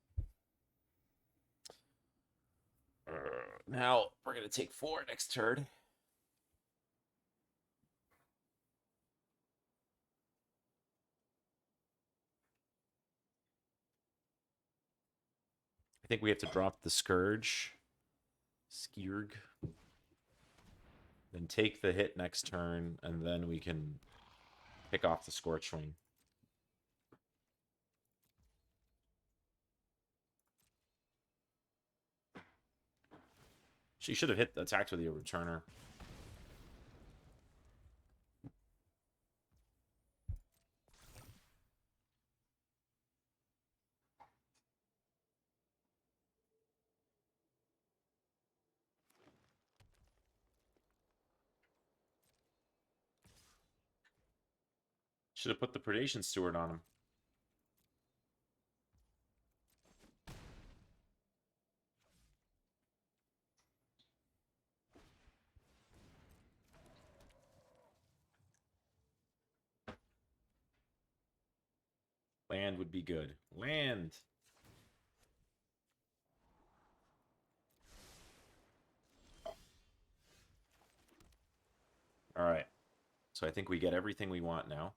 Now, we're going to take 4 next turn. I think we have to drop the Scourge. Skirg. Then take the hit next turn, and then we can pick off the Scorchwing. She should have attacked with your returner. Should have put the Predation Steward on him. Land would be good. Land! Alright. So I think we get everything we want now.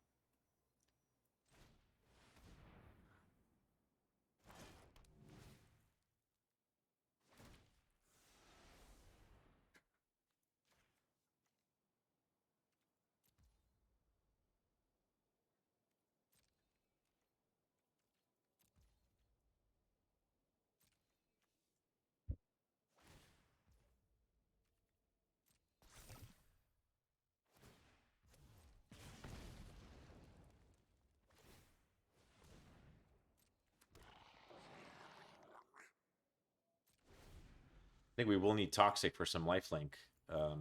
I think we will need Toxic for some lifelink. We're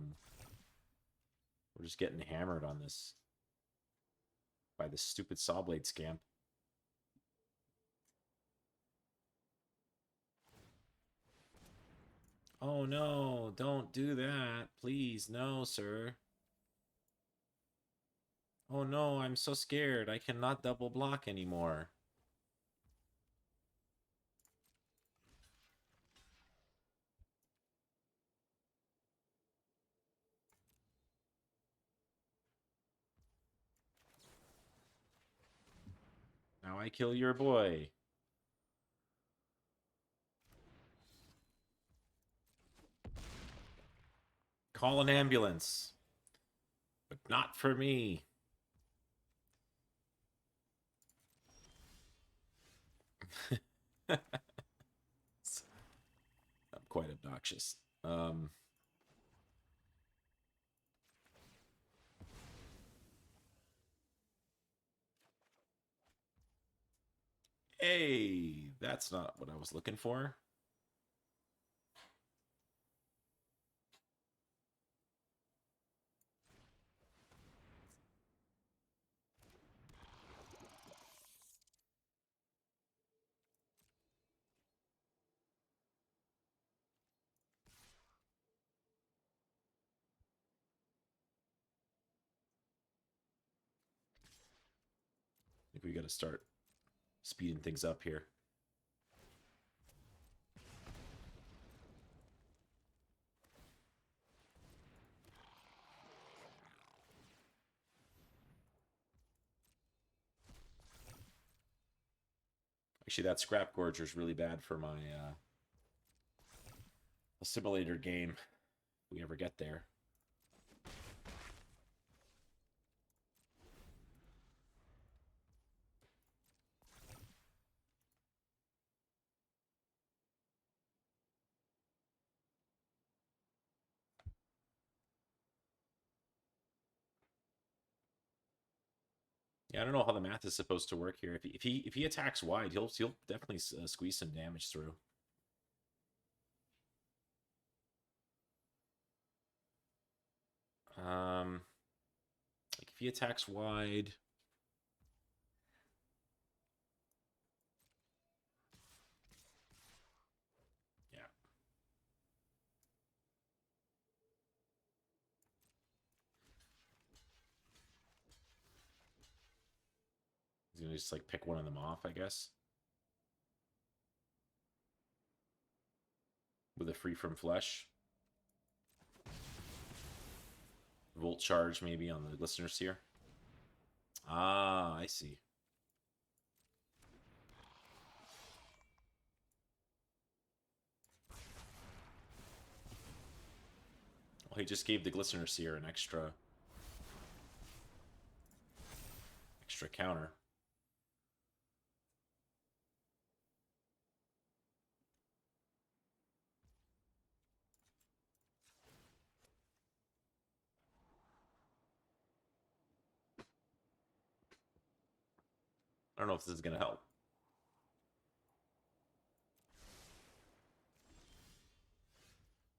just getting hammered on this by this stupid Sawblade scamp. Oh no, don't do that. Please, no, sir. Oh no, I'm so scared. I cannot double block anymore. Now I kill your boy. Call an ambulance. But not for me. I'm quite obnoxious. Hey, that's not what I was looking for. I think we got to start speeding things up here. Actually, that Scrap Gorger is really bad for my Assimilator game, if we ever get there. Yeah, I don't know how the math is supposed to work here. If he attacks wide, he'll definitely squeeze some damage through. Like if he attacks wide, yeah. He's gonna just like pick one of them off, I guess. With a free from flesh. Volt charge maybe on the listeners here. Ah, I see. Well, he just gave the Glistener Seer an extra counter. I don't know if this is going to help.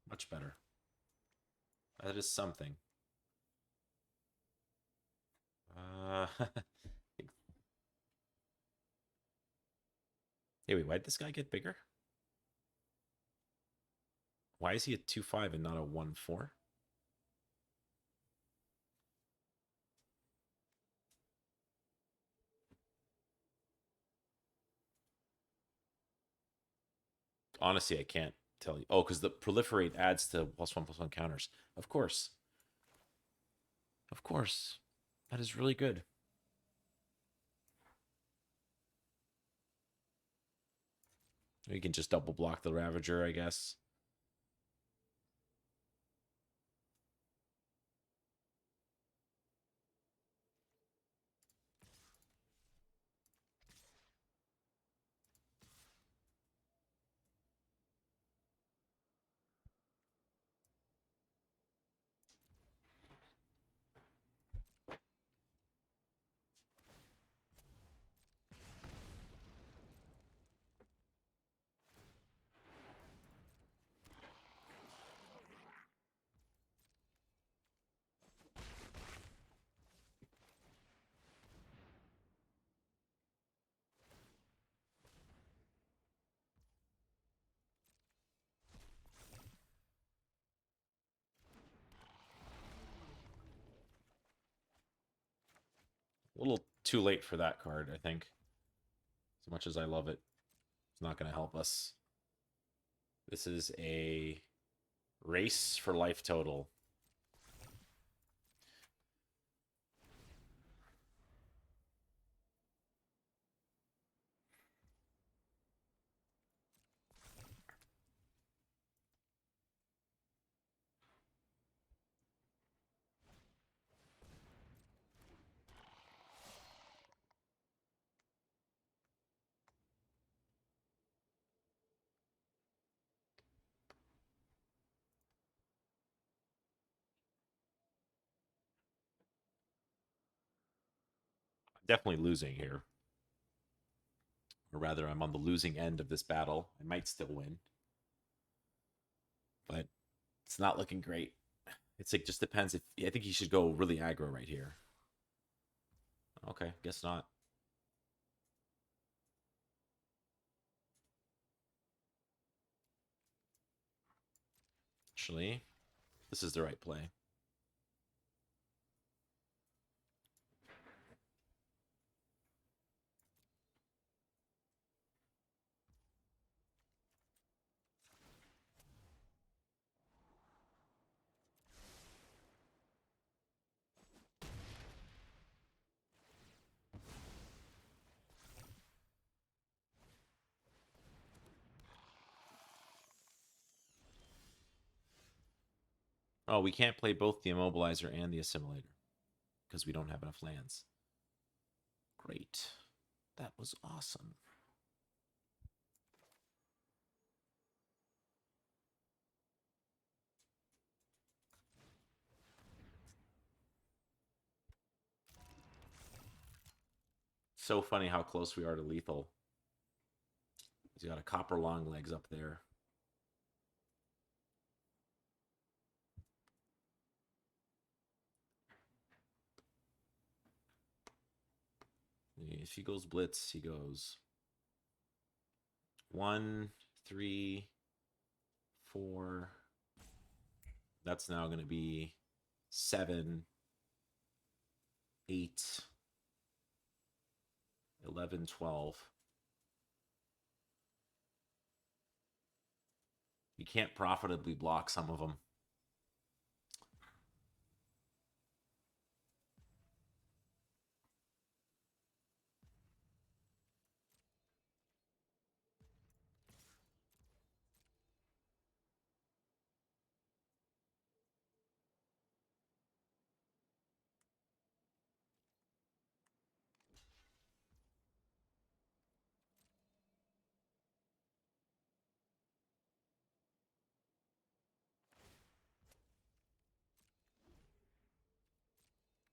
Much better. That is something. Hey, wait, why did this guy get bigger? Why is he a 2-5 and not a 1-4? Honestly, I can't tell you. Oh, because the proliferate adds to +1/+1 counters. Of course. Of course. That is really good. You can just double block the Ravager, I guess. A little too late for that card, I think. As much as I love it, it's not going to help us. This is a race for life total. Definitely losing here. Or rather, I'm on the losing end of this battle. I might still win. But it's not looking great. It's like just depends if I think he should go really aggro right here. Okay, guess not. Actually, this is the right play. Oh, we can't play both the immobilizer and the assimilator because we don't have enough lands. Great. That was awesome. So funny how close we are to lethal. He's got a copper long legs up there. If he goes blitz, he goes 1, 3, 4. That's now going to be 7, 8, 11, 12. You can't profitably block some of them.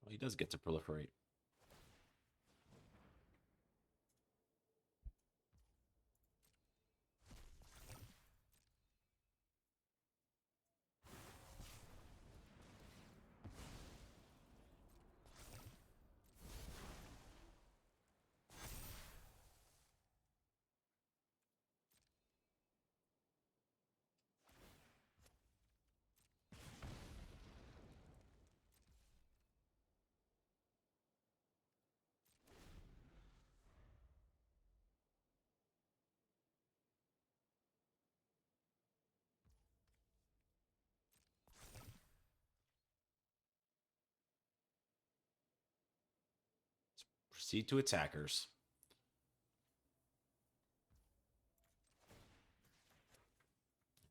Well, he does get to proliferate. Proceed to attackers.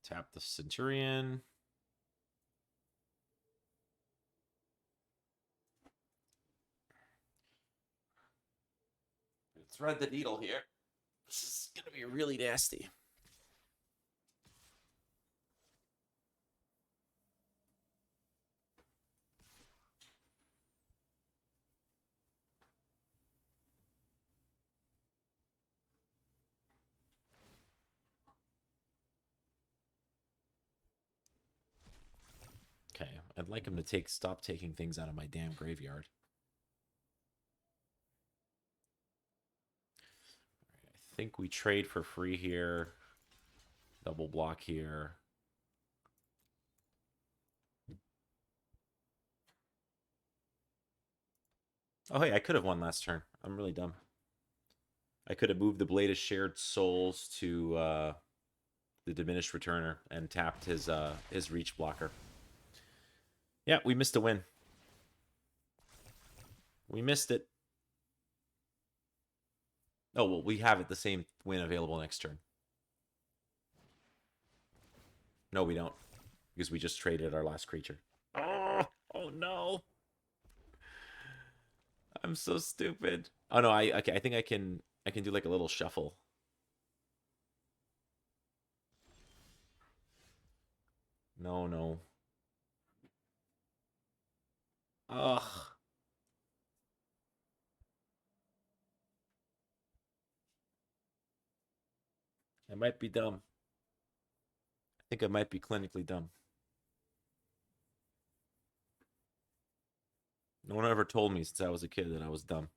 Tap the Centurion. Thread the needle here. This is going to be really nasty. Okay, I'd like him to stop taking things out of my damn graveyard. I think we trade for free here. Double block here. Oh, hey, I could have won last turn. I'm really dumb. I could have moved the Blade of Shared Souls to the Diminished Returner and tapped his reach blocker. Yeah, we missed a win. We missed it. Oh, well, we have it. The same win available next turn. No, we don't. Because we just traded our last creature. Oh no. I'm so stupid. Oh no, okay, I think I can do like a little shuffle. No. Ugh. I might be dumb. I think I might be clinically dumb. No one ever told me since I was a kid that I was dumb.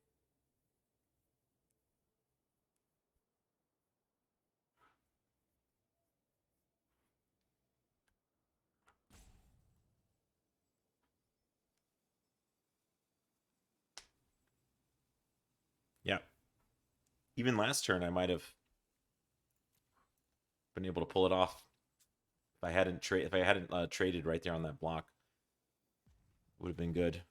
Yeah. Even last turn, I might have been able to pull it off if I hadn't traded right there on that block. Would have been good.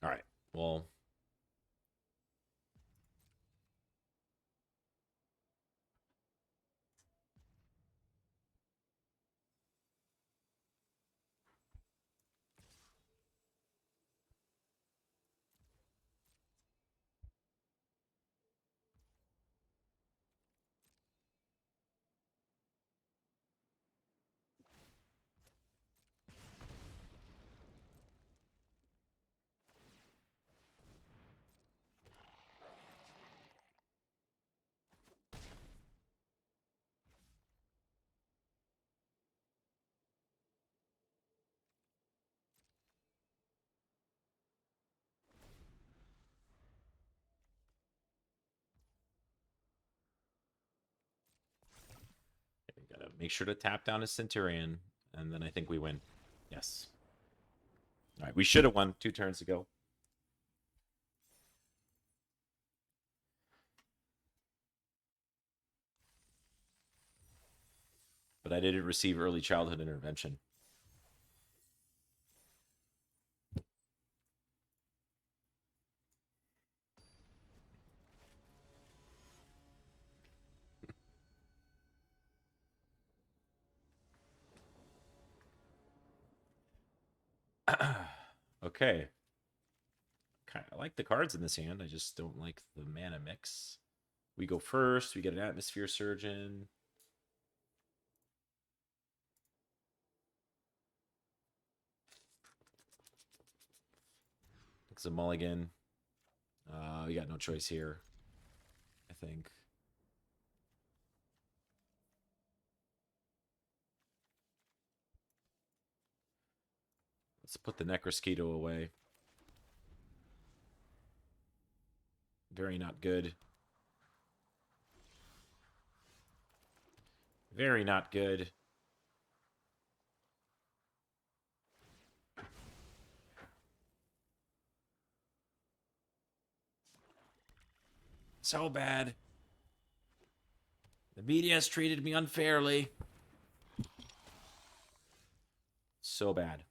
All right. Well, gotta make sure to tap down his Centurion, and then I think we win. Yes. All right, we should have won 2 turns ago. But I didn't receive early childhood intervention. Okay. I like the cards in this hand. I just don't like the mana mix. We go first. We get an Atmosphere Surgeon. It's a mulligan. We got no choice here, I think. Let's put the Necrosquito away. Very not good. Very not good. So bad. The media has treated me unfairly. So bad.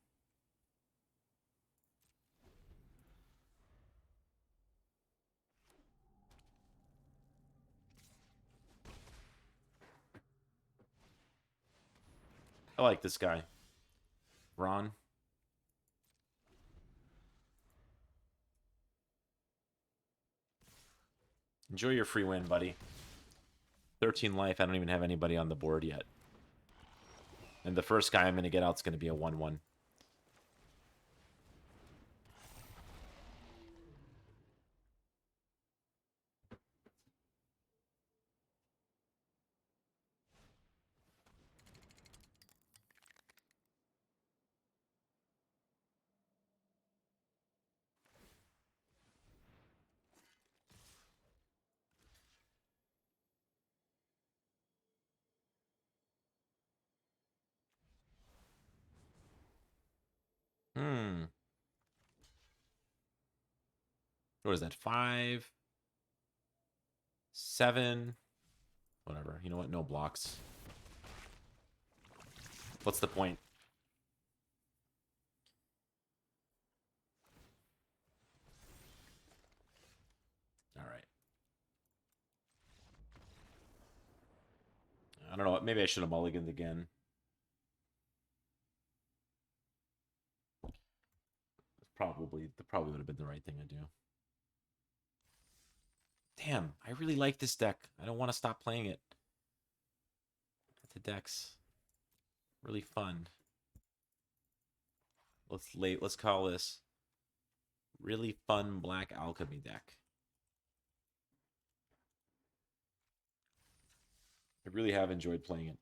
I like this guy. Ron. Enjoy your free win, buddy. 13 life. I don't even have anybody on the board yet. And the first guy I'm going to get out is going to be a 1-1. What is that? 5, 7. Whatever. You know what? No blocks. What's the point? All right. I don't know. Maybe I should have mulliganed again. Probably would have been the right thing to do. Damn, I really like this deck. I don't want to stop playing it. The deck's really fun. Let's call this really fun black alchemy deck. I really have enjoyed playing it.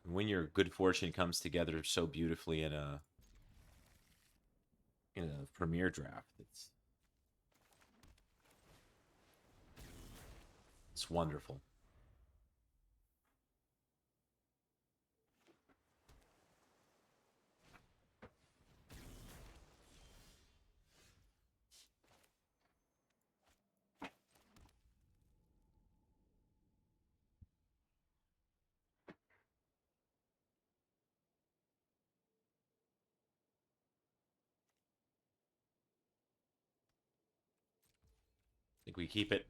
When your good fortune comes together so beautifully in a premier draft, it's wonderful. I think we keep it.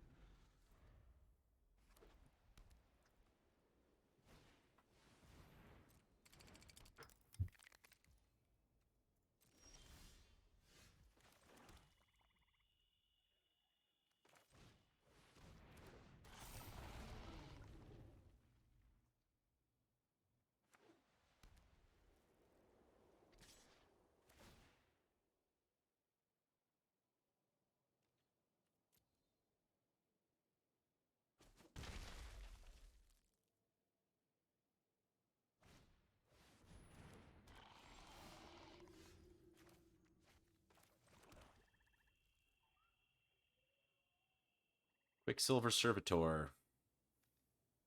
Quicksilver Servitor.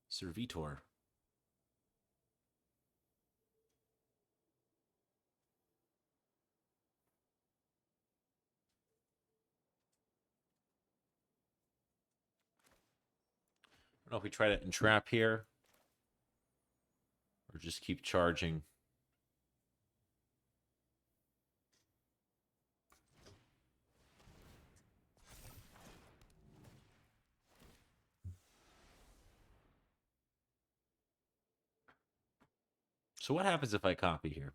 Servitor. I don't know if we try to entrap here or just keep charging. So what happens if I copy here?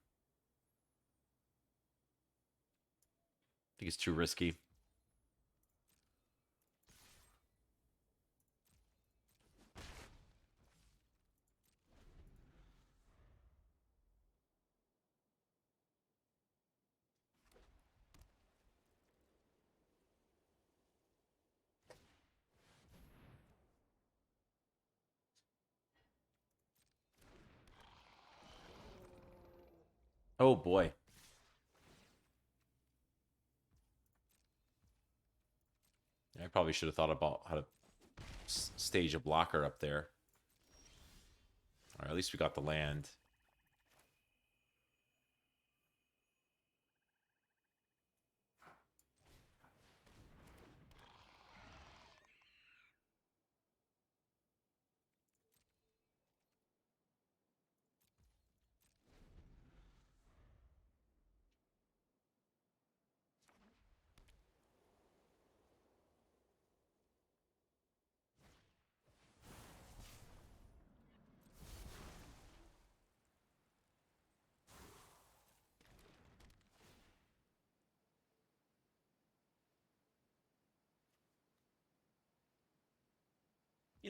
I think it's too risky. Oh boy. I probably should have thought about how to stage a blocker up there. All right, at least we got the land.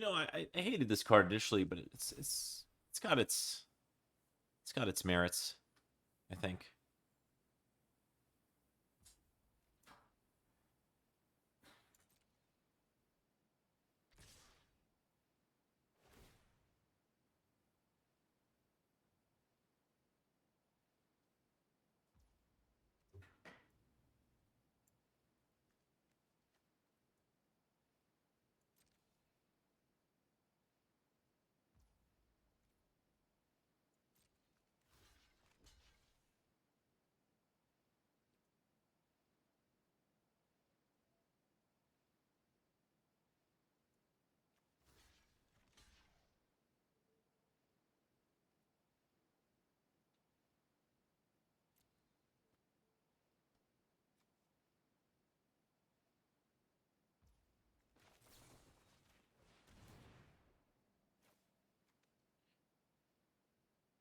I hated this card initially, but it's got its merits, I think.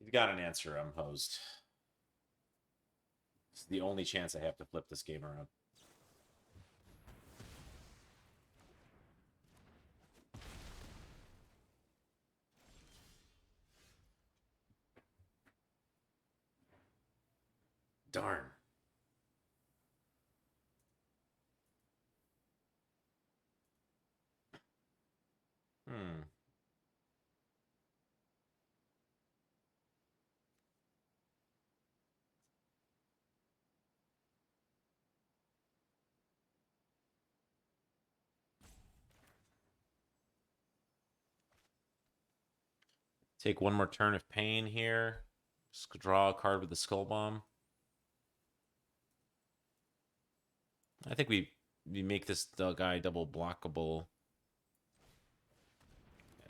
You've got an answer, I'm posed. It's the only chance I have to flip this game around. Darn. Hmm. Take one more turn of pain here. Just draw a card with the Skull Bomb. I think we make this guy double blockable.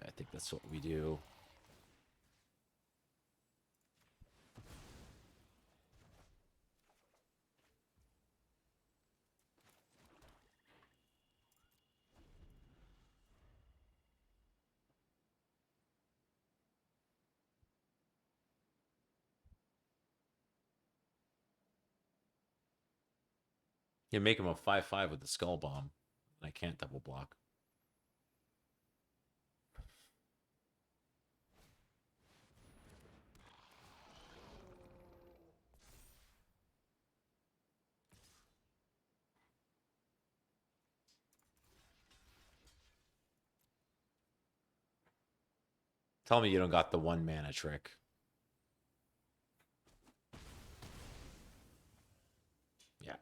I think that's what we do. You make him a 5/5 with the Skull Bomb. I can't double block. Tell me you don't got the 1-mana trick. Yeah.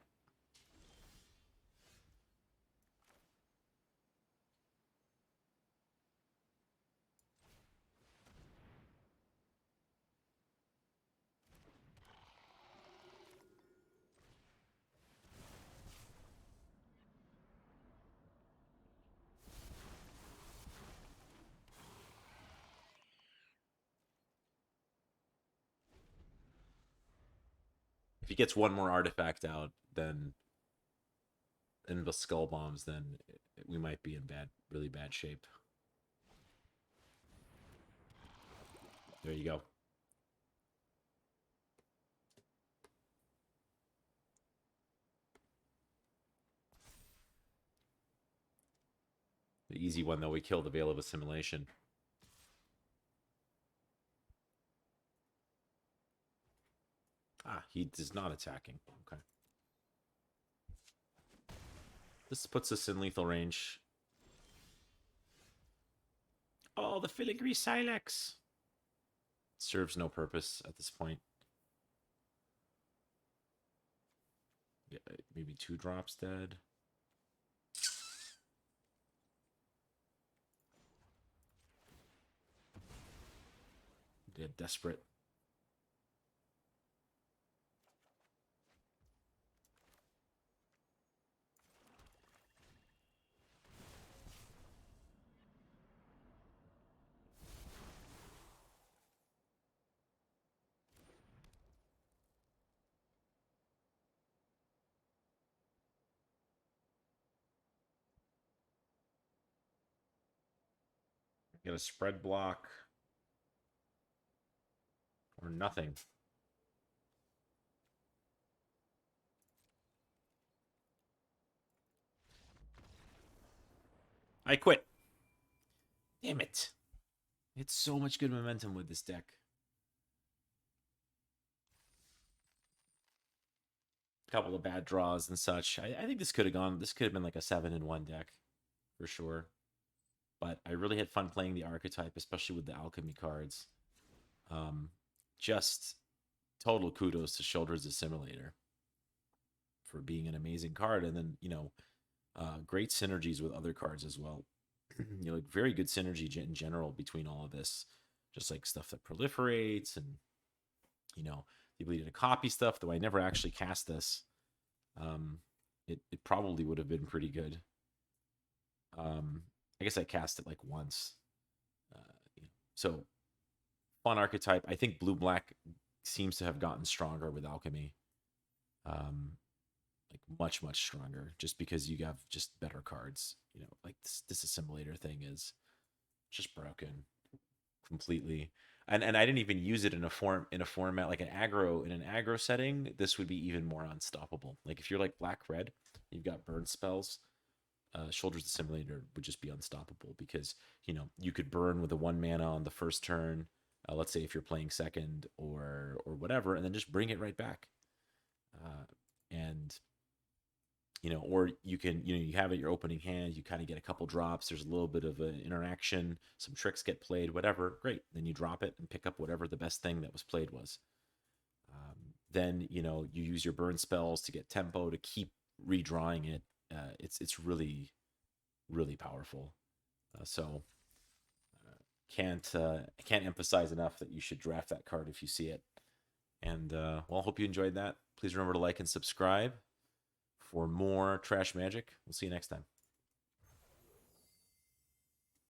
If he gets one more artifact out, then in the Skull Bombs, then we might be in really bad shape. There you go. The easy one, though, we kill the Veil of Assimilation. Ah, he is not attacking. Okay. This puts us in lethal range. Oh, the Filigree Silex! Serves no purpose at this point. Yeah, maybe 2 drops dead. Dead, desperate. Get a spread block. Or nothing. I quit. Damn it. It's so much good momentum with this deck. A couple of bad draws and such. I think this could have gone. This could have been like a 7-1 deck for sure. But I really had fun playing the archetype, especially with the alchemy cards. Just total kudos to Sheoldred's Assimilator for being an amazing card, and then great synergies with other cards as well. Very good synergy in general between all of this, just like stuff that proliferates and the ability to copy stuff. Though I never actually cast this, it probably would have been pretty good. I guess I cast it like once. So fun archetype. I think blue black seems to have gotten stronger with alchemy. Like much stronger, just because you have just better cards. Like this assimilator thing is just broken completely. And I didn't even use it in a format like an aggro setting. This would be even more unstoppable. Like if you're like black red, you've got burn spells. Sheoldred's Assimilator would just be unstoppable because you could burn with a 1 mana on the first turn. Let's say if you're playing second or whatever, and then just bring it right back. And or you can you have it your opening hand. You kind of get a couple drops. There's a little bit of an interaction. Some tricks get played. Whatever, great. Then you drop it and pick up whatever the best thing that was played was. Then you use your burn spells to get tempo to keep redrawing it. It's really powerful. So can't emphasize enough that you should draft that card if you see it. And I hope you enjoyed that. Please remember to like and subscribe for more Trash Magic. We'll see you next time.